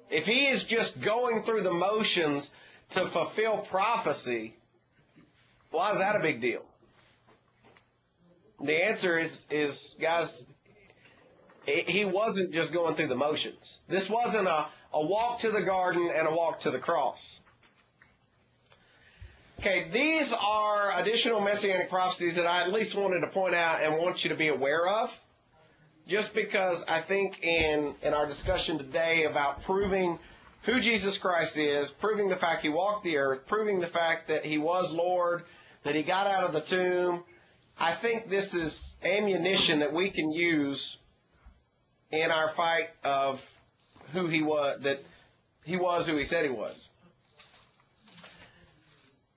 If he is just going through the motions to fulfill prophecy, why is that a big deal? The answer is guys, he wasn't just going through the motions. This wasn't a walk to the garden and a walk to the cross. Okay, these are additional messianic prophecies that I at least wanted to point out and want you to be aware of, just because I think in our discussion today about proving who Jesus Christ is, proving the fact he walked the earth, proving the fact that he was Lord, that he got out of the tomb, I think this is ammunition that we can use in our fight of who he was, that he was who he said he was.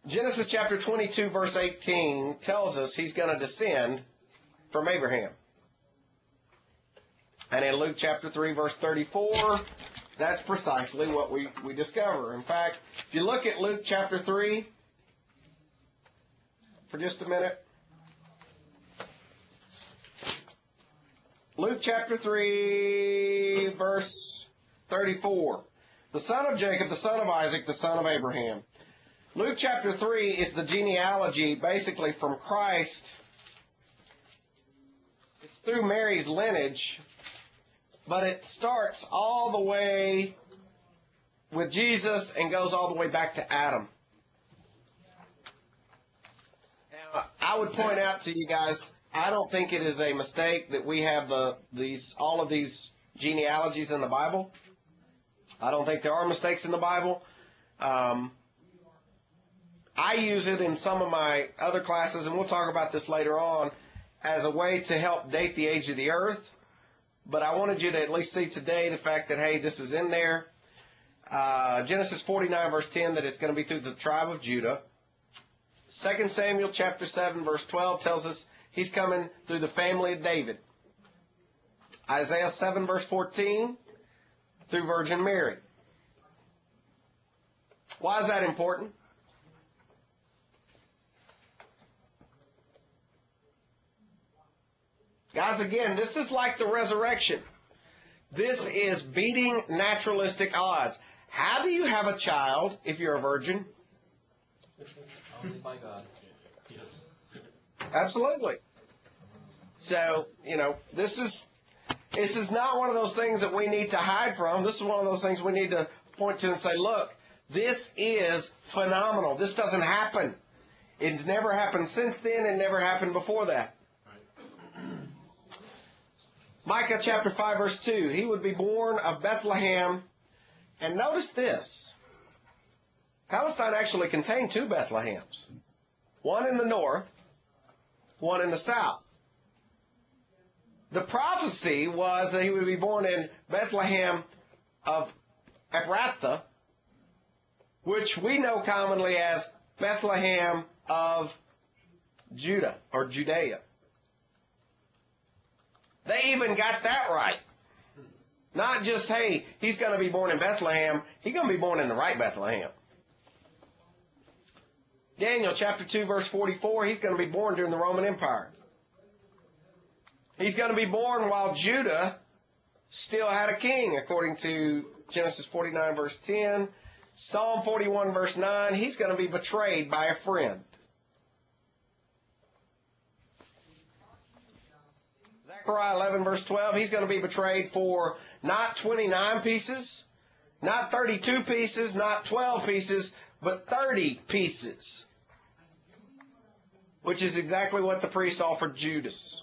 Genesis chapter 22, verse 18 tells us he's going to descend from Abraham. And in Luke chapter 3, verse 34, that's precisely what we discover. In fact, if you look at Luke chapter 3 for just a minute. Luke chapter 3, verse 34. The son of Jacob, the son of Isaac, the son of Abraham. Luke chapter 3 is the genealogy basically from Christ. It's through Mary's lineage, but it starts all the way with Jesus and goes all the way back to Adam. Now, I would point out to you guys, I don't think it is a mistake that we have all of these genealogies in the Bible. I don't think there are mistakes in the Bible. I use it in some of my other classes, and we'll talk about this later on, as a way to help date the age of the earth. But I wanted you to at least see today the fact that, hey, this is in there. Genesis 49, verse 10, that it's going to be through the tribe of Judah. 2 Samuel chapter 7, verse 12 tells us he's coming through the family of David. Isaiah 7, verse 14, through Virgin Mary. Why is that important? Guys, again, this is like the resurrection. This is beating naturalistic odds. How do you have a child if you're a virgin? Only by God. Yes. Absolutely. So, this is not one of those things that we need to hide from. This is one of those things we need to point to and say, look, this is phenomenal. This doesn't happen. It's never happened since then, and never happened before that. Micah chapter 5, verse 2. He would be born of Bethlehem. And notice this. Palestine actually contained two Bethlehems. One in the north, one in the south. The prophecy was that he would be born in Bethlehem of Ephrathah, which we know commonly as Bethlehem of Judah or Judea. They even got that right. Not just, hey, he's going to be born in Bethlehem. He's going to be born in the right Bethlehem. Daniel chapter 2, verse 44, he's going to be born during the Roman Empire. He's going to be born while Judah still had a king, according to Genesis 49, verse 10. Psalm 41, verse 9, he's going to be betrayed by a friend. Zechariah 11, verse 12, he's going to be betrayed for not 29 pieces, not 32 pieces, not 12 pieces, but 30 pieces, which is exactly what the priest offered Judas.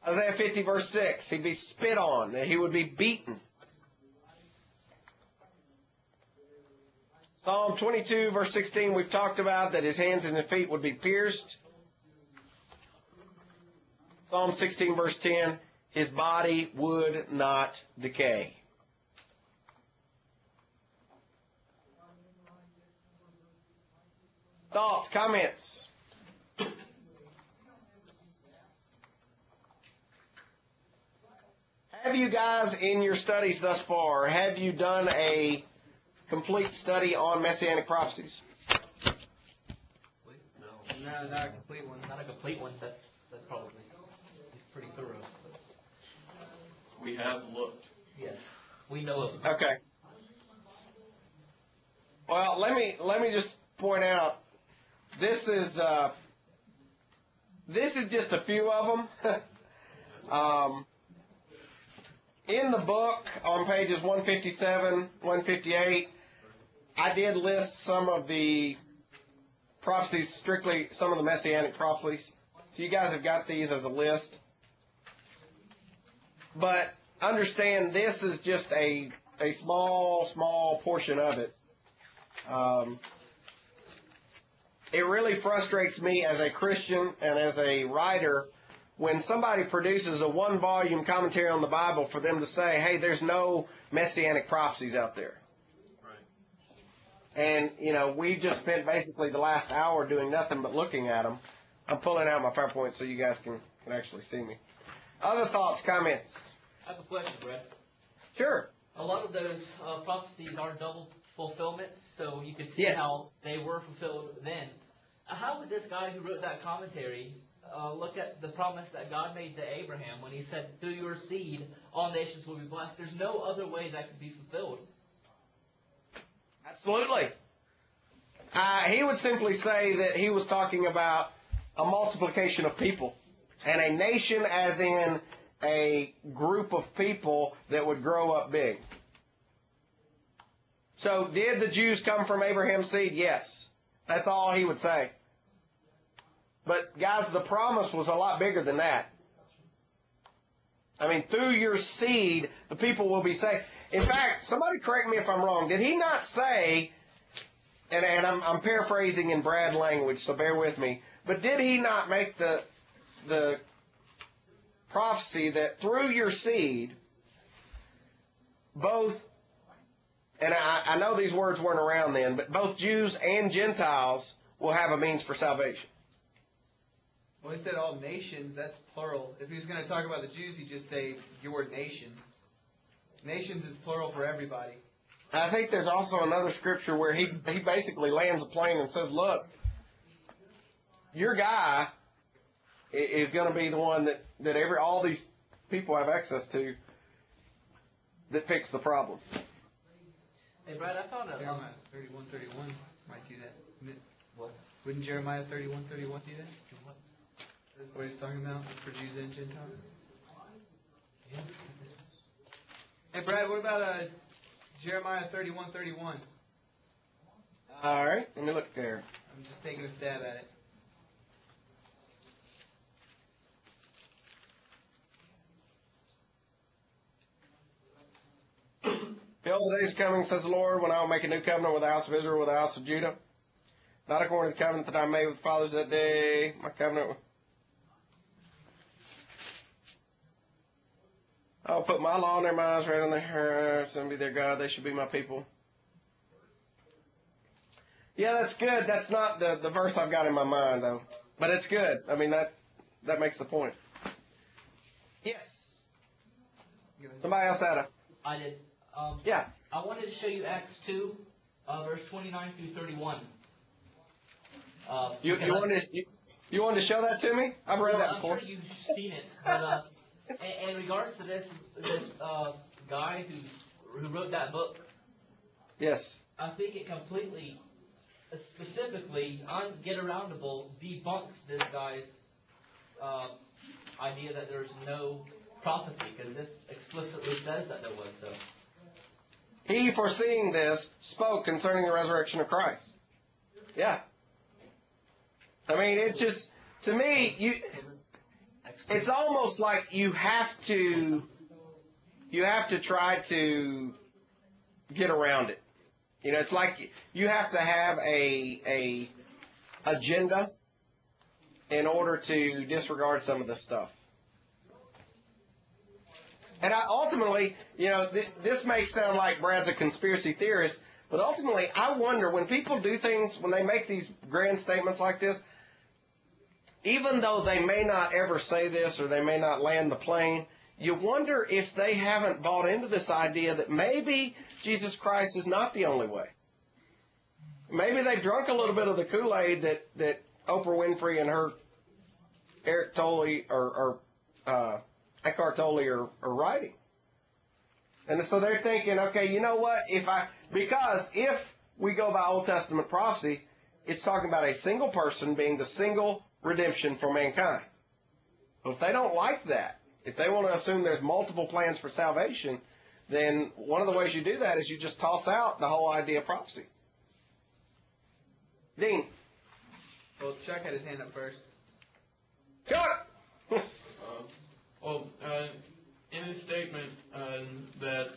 Isaiah 50, verse 6, he'd be spit on, and he would be beaten. Psalm 22, verse 16, we've talked about that his hands and his feet would be pierced. Psalm 16, verse 10, his body would not decay. Thoughts, comments? Have you guys, in your studies thus far, have you done a complete study on Messianic prophecies? No, not a complete one. Not a complete one. That's probably pretty thorough. But We have looked. yes, we know of them. Okay. Well, let me just point out, this is just a few of them. In the book, on pages 157, 158, I did list some of the prophecies, strictly some of the Messianic prophecies. So you guys have got these as a list. But understand, this is just a small portion of it. It really frustrates me as a Christian and as a writer when somebody produces a one-volume commentary on the Bible for them to say, hey, there's no Messianic prophecies out there. Right. And, we just spent basically the last hour doing nothing but looking at them. I'm pulling out my PowerPoint so you guys can actually see me. Other thoughts, comments? I have a question, Brett. Sure. A lot of those prophecies are double fulfillments, so you can see Yes. how they were fulfilled then. How would this guy who wrote that commentary look at the promise that God made to Abraham when he said, through your seed, all nations will be blessed? There's no other way that could be fulfilled. Absolutely. He would simply say that he was talking about a multiplication of people, and a nation as in a group of people that would grow up big. So did the Jews come from Abraham's seed? Yes. That's all he would say. But guys, the promise was a lot bigger than that. I mean, through your seed, the people will be saved. In fact, somebody correct me if I'm wrong. Did he not say, and I'm paraphrasing in Brad language, so bear with me, but did he not make the prophecy that through your seed, both, and I know these words weren't around then, but both Jews and Gentiles will have a means for salvation? Well, he said all nations, that's plural. If he was going to talk about the Jews, he'd just say your nation. Nations is plural for everybody. I think there's also another scripture where he basically lands a plane and says, look, your guy is going to be the one that all these people have access to that fix the problem. Hey, Brad, I found a... Jeremiah 31:31 might do that. What? Wouldn't Jeremiah 31:31 do that? That's what he's talking about for Jews and Gentiles. Hey, Brad, what about Jeremiah 31:31? All right, let me look there. I'm just taking a stab at it. Behold, the days are coming, says the Lord, when I will make a new covenant with the house of Israel, with the house of Judah. Not according to the covenant that I made with the fathers that day. My covenant with... I'll put my law in their minds, right on their hearts, and be their God. They should be my people. Yeah, that's good. That's not the verse I've got in my mind, though. But it's good. I mean, that makes the point. Yes. Somebody else had a... I did. Yeah. I wanted to show you Acts 2, verse 29 through 31. You wanted to show that to me? I've read that before. I'm sure you've seen it. But in regards to this guy who wrote that book, Yes. I think it completely, specifically, ungetaroundable, debunks this guy's idea that there's no prophecy, because this explicitly says that there was so. He, foreseeing this, spoke concerning the resurrection of Christ. Yeah. I mean, it's just, to me, it's almost like you have to try to get around it. You know, it's like you have to have a agenda in order to disregard some of this stuff. And ultimately, you know, this may sound like Brad's a conspiracy theorist, but ultimately, I wonder, when people do things, when they make these grand statements like this, even though they may not ever say this or they may not land the plane, you wonder if they haven't bought into this idea that maybe Jesus Christ is not the only way. Maybe they've drunk a little bit of the Kool-Aid that Oprah Winfrey and her Eric Tolle or Eckhart Tolle are writing. And so they're thinking, okay, you know what? Because if we go by Old Testament prophecy, it's talking about a single person being the single redemption for mankind. Well, if they don't like that, if they want to assume there's multiple plans for salvation, then one of the ways you do that is you just toss out the whole idea of prophecy. Dean. Well, Chuck had his hand up first. Chuck! In his statement that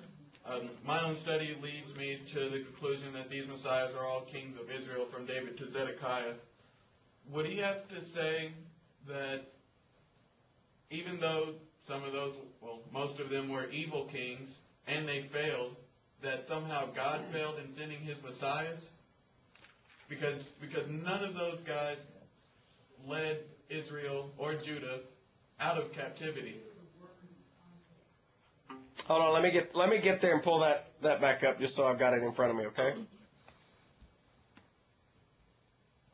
my own study leads me to the conclusion that these messiahs are all kings of Israel from David to Zedekiah, would he have to say that even though some of those, well, most of them were evil kings and they failed, that somehow God failed in sending his messiahs? Because none of those guys led Israel or Judah out of captivity. Hold on, let me get there and pull that back up just so I've got it in front of me, okay?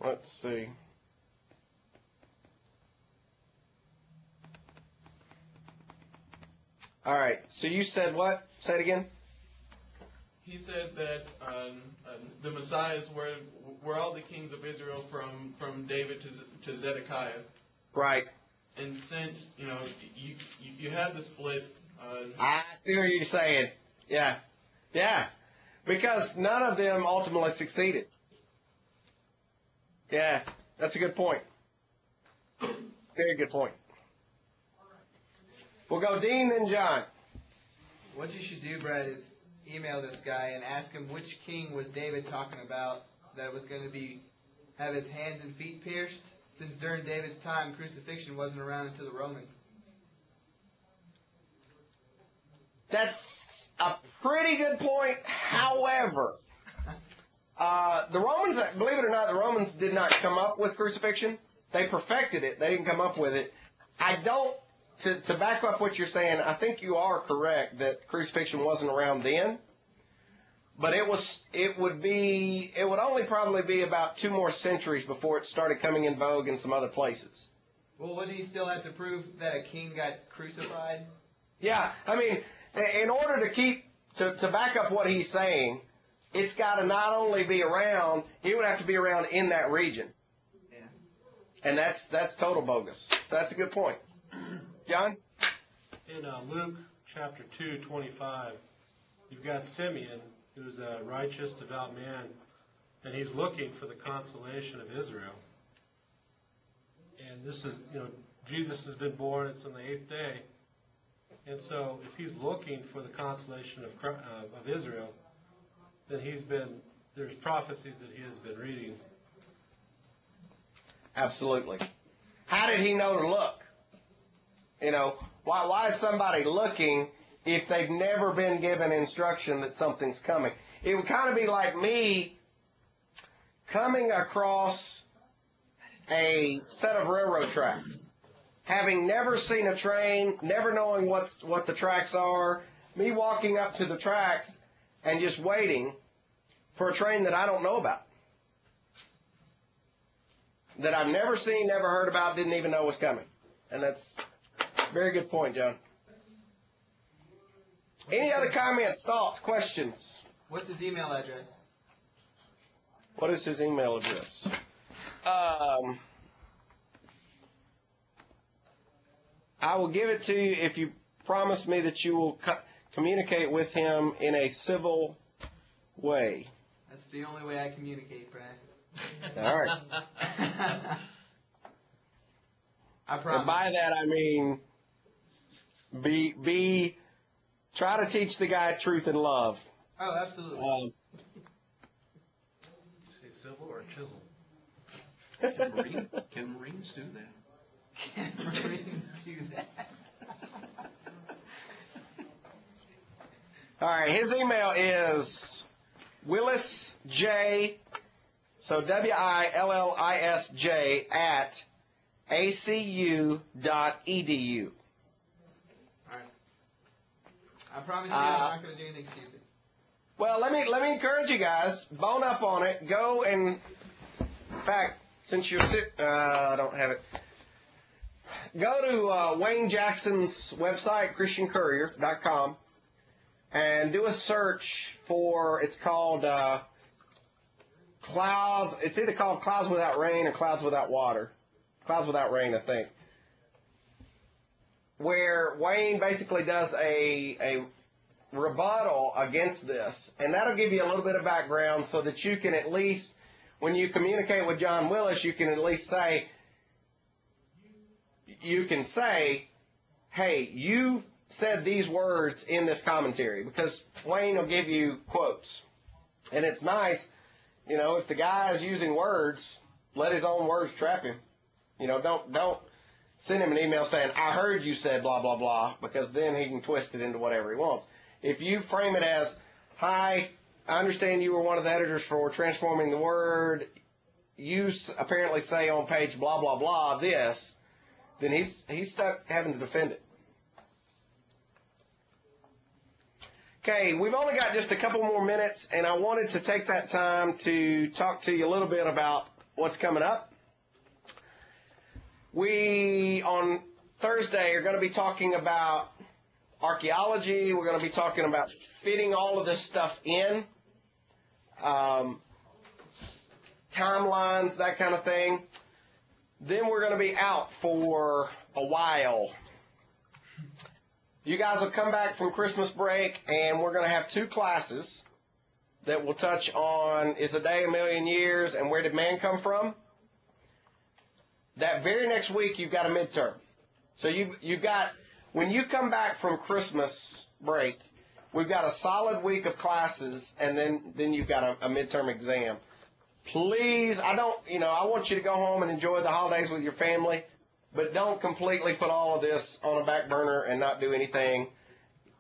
Let's see. All right, so you said what? Say it again. He said that the messiahs were all the kings of Israel from David to Zedekiah. Right. And since, you have the split. I see what you're saying. Yeah. Yeah. Because none of them ultimately succeeded. Yeah. That's a good point. Very good point. We'll go Dean, then John. What you should do, Brad, is email this guy and ask him which king was David talking about that was going to have his hands and feet pierced, since during David's time, crucifixion wasn't around until the Romans. That's a pretty good point. However, the Romans, believe it or not, the Romans did not come up with crucifixion. They perfected it. They didn't come up with it. To back up what you're saying, I think you are correct that crucifixion wasn't around then. But it would only probably be about 2 more centuries before it started coming in vogue in some other places. Well, wouldn't he still have to prove that a king got crucified? Yeah, I mean, in order to back up what he's saying, it's got to not only be around, he would have to be around in that region. Yeah. And that's total bogus. So that's a good point. John? In Luke chapter 2:25, you've got Simeon, who's a righteous, devout man, and he's looking for the consolation of Israel. And this is, Jesus has been born, it's on the 8th day. And so if he's looking for the consolation of Israel, then there's prophecies that he has been reading. Absolutely. How did he know to look? Why is somebody looking if they've never been given instruction that something's coming? It would kind of be like me coming across a set of railroad tracks, having never seen a train, never knowing what the tracks are, me walking up to the tracks and just waiting for a train that I don't know about, that I've never seen, never heard about, didn't even know was coming. And that's a very good point, John. Any other comments, thoughts, questions? What's his email address? What is his email address? I will give it to you if you promise me that you will communicate with him in a civil way. That's the only way I communicate, Brad. All right. I promise. And by that I mean try to teach the guy truth and love. Oh, absolutely. Say civil or chisel? Can Marines do that? Can Marines do that? All right, his email is WillisJ, so WILLISJ at acu.edu. All right. I promise you I'm not going to do anything stupid. Well, let me encourage you guys, bone up on it. Go and, in fact, since you're I don't have it. Go to Wayne Jackson's website, ChristianCourier.com, and do a search for, it's called Clouds. It's either called Clouds Without Rain or Clouds Without Water. Clouds Without Rain, I think. Where Wayne basically does a rebuttal against this, and that'll give you a little bit of background so that you can at least, when you communicate with John Willis, you can at least say, hey, you said these words in this commentary, because Wayne will give you quotes. And it's nice, if the guy is using words, let his own words trap him. Don't send him an email saying, I heard you said blah, blah, blah, because then he can twist it into whatever he wants. If you frame it as, hi, I understand you were one of the editors for Transforming the Word. You apparently say on page blah, blah, blah this, then he's stuck having to defend it. Okay, we've only got just a couple more minutes, and I wanted to take that time to talk to you a little bit about what's coming up. We, on Thursday, are going to be talking about archaeology. We're going to be talking about fitting all of this stuff in, timelines, that kind of thing. Then we're going to be out for a while. You guys will come back from Christmas break, and we're going to have 2 classes that will touch on Is a Day a Million Years and Where Did Man Come From? That very next week, you've got a midterm. So you've got, when you come back from Christmas break, we've got a solid week of classes, and then you've got a midterm exam. Please, I want you to go home and enjoy the holidays with your family, but don't completely put all of this on a back burner and not do anything.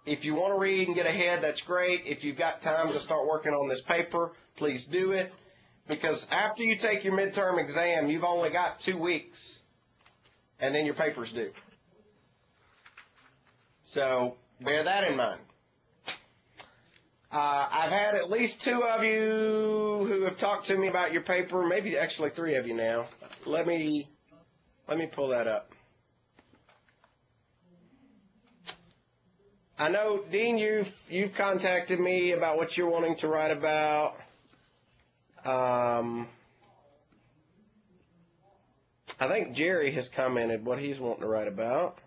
If you want to read and get ahead, that's great. If you've got time to start working on this paper, please do it, because after you take your midterm exam, you've only got 2 weeks, and then your paper's due. So bear that in mind. I've had at least 2 of you who have talked to me about your paper, maybe actually 3 of you now. Let me pull that up. I know, Dean, you've contacted me about what you're wanting to write about. I think Jerry has commented what he's wanting to write about.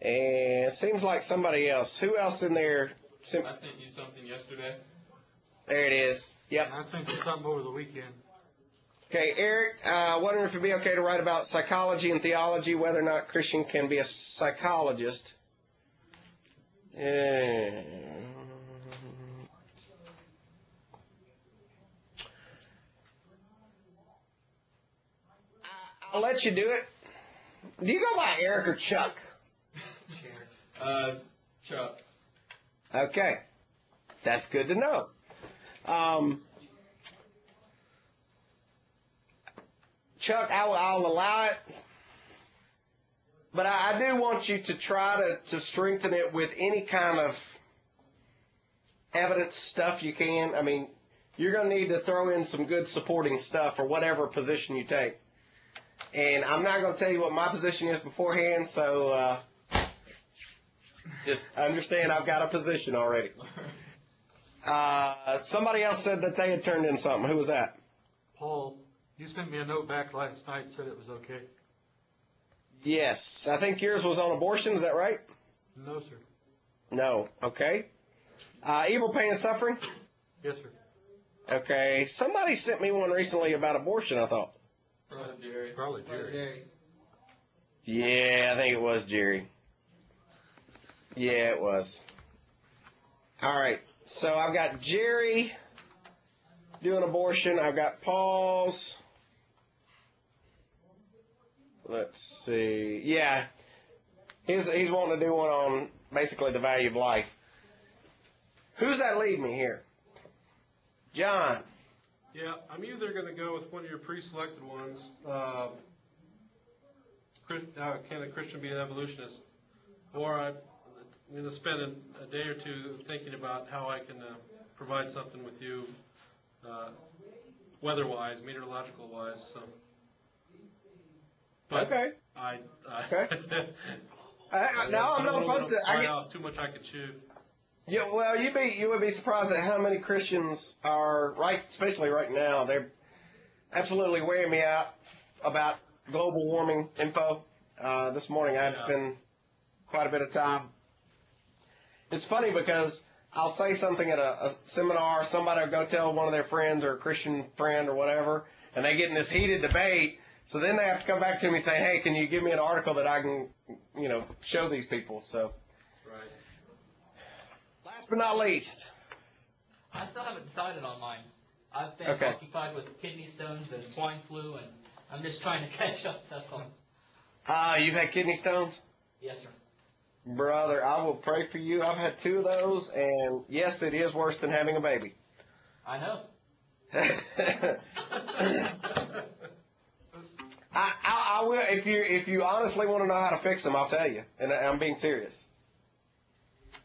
And it seems like somebody else. Who else in there? I sent you something yesterday. There it is. Yep. I sent you something over the weekend. Okay, Eric, wondering if it'd be okay to write about psychology and theology, whether or not Christian can be a psychologist. I'll let you do it. Do you go by Eric or Chuck? Chuck. Okay. That's good to know. Chuck, I'll allow it. But I do want you to try to strengthen it with any kind of evidence stuff you can. I mean, you're going to need to throw in some good supporting stuff for whatever position you take. And I'm not going to tell you what my position is beforehand, so just understand I've got a position already. Somebody else said that they had turned in something. Who was that? Paul, you sent me a note back last night and said it was okay. Yes. I think yours was on abortion. Is that right? No, sir. No. Okay. Evil, pain, and suffering? Yes, sir. Okay. Somebody sent me one recently about abortion, I thought. Jerry. Probably Jerry. Jerry. Yeah, I think it was Jerry. Yeah, it was. All right. So I've got Jerry doing abortion. I've got Paul's. Let's see. Yeah. He's wanting to do one on basically the value of life. Who's that lead me here? John. Yeah, I'm either going to go with one of your pre-selected ones. Can a Christian be an evolutionist? Or I'm going to spend a day or two thinking about how I can provide something with you, weather-wise, meteorological-wise. So. But Okay. Okay. No, I'm not opposed to it. I get too much I could chew. Yeah, well, you would be surprised at how many Christians are especially right now. They're absolutely wearing me out about global warming info. This morning I had to spend quite a bit of time. It's funny because I'll say something at a seminar, somebody will go tell one of their friends or a Christian friend or whatever, and they get in this heated debate. So then they have to come back to me and say, hey, can you give me an article that I can, show these people? So. Right. Last but not least. I still haven't decided on mine. I've been Okay. occupied with kidney stones and swine flu, and I'm just trying to catch up. That's all. You've had kidney stones? Yes, sir. Brother, I will pray for you. I've had 2 of those, and yes, it is worse than having a baby. I know. I will, if you honestly want to know how to fix them, I'll tell you, and I'm being serious.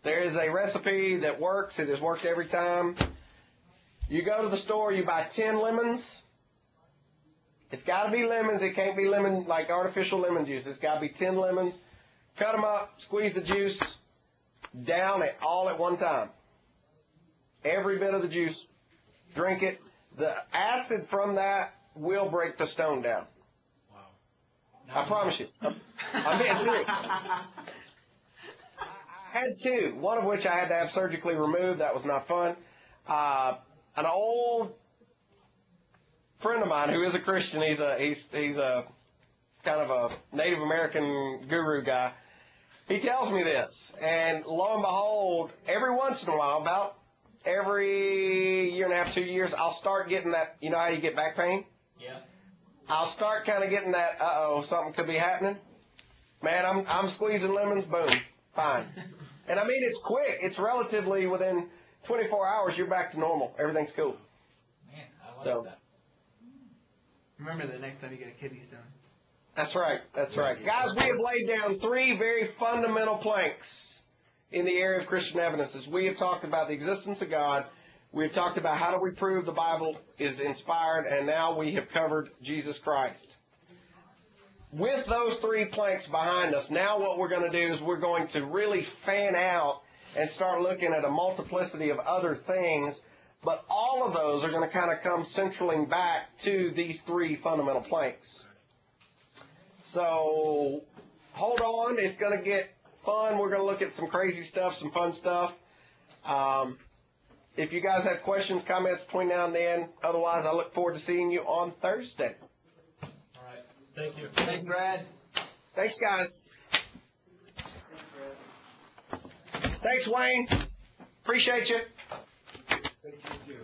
There is a recipe that works. It has worked every time. You go to the store, you buy 10 lemons. It's got to be lemons. It can't be lemon like artificial lemon juice. It's got to be 10 lemons. Cut them up, squeeze the juice, down it all at one time. Every bit of the juice, drink it. The acid from that will break the stone down. I promise you. I'm being serious. I had 2, one of which I had to have surgically removed. That was not fun. An old friend of mine who is a Christian, he's a kind of a Native American guru guy. He tells me this, and lo and behold, every once in a while, about every year and a half, 2 years, I'll start getting that, you know how you get back pain? Yeah. I'll start kind of getting that, something could be happening. Man, I'm squeezing lemons, boom, fine. And I mean, it's quick. It's relatively within 24 hours, you're back to normal. Everything's cool. Man, I like that. Remember that next time you get a kidney stone. That's right. That's right. Guys, we have laid down 3 very fundamental planks in the area of Christian evidences. We have talked about the existence of God. We have talked about how do we prove the Bible is inspired, and now we have covered Jesus Christ. With those 3 planks behind us, now what we're going to do is we're going to really fan out and start looking at a multiplicity of other things, but all of those are going to kind of come centraling back to these 3 fundamental planks. So hold on, it's going to get fun. We're going to look at some crazy stuff, some fun stuff. If you guys have questions, comments between now and then, otherwise I look forward to seeing you on Thursday. All right. Thank you. Thanks, Brad. Thanks, guys. Thanks, Wayne. Appreciate you. Thank you, too.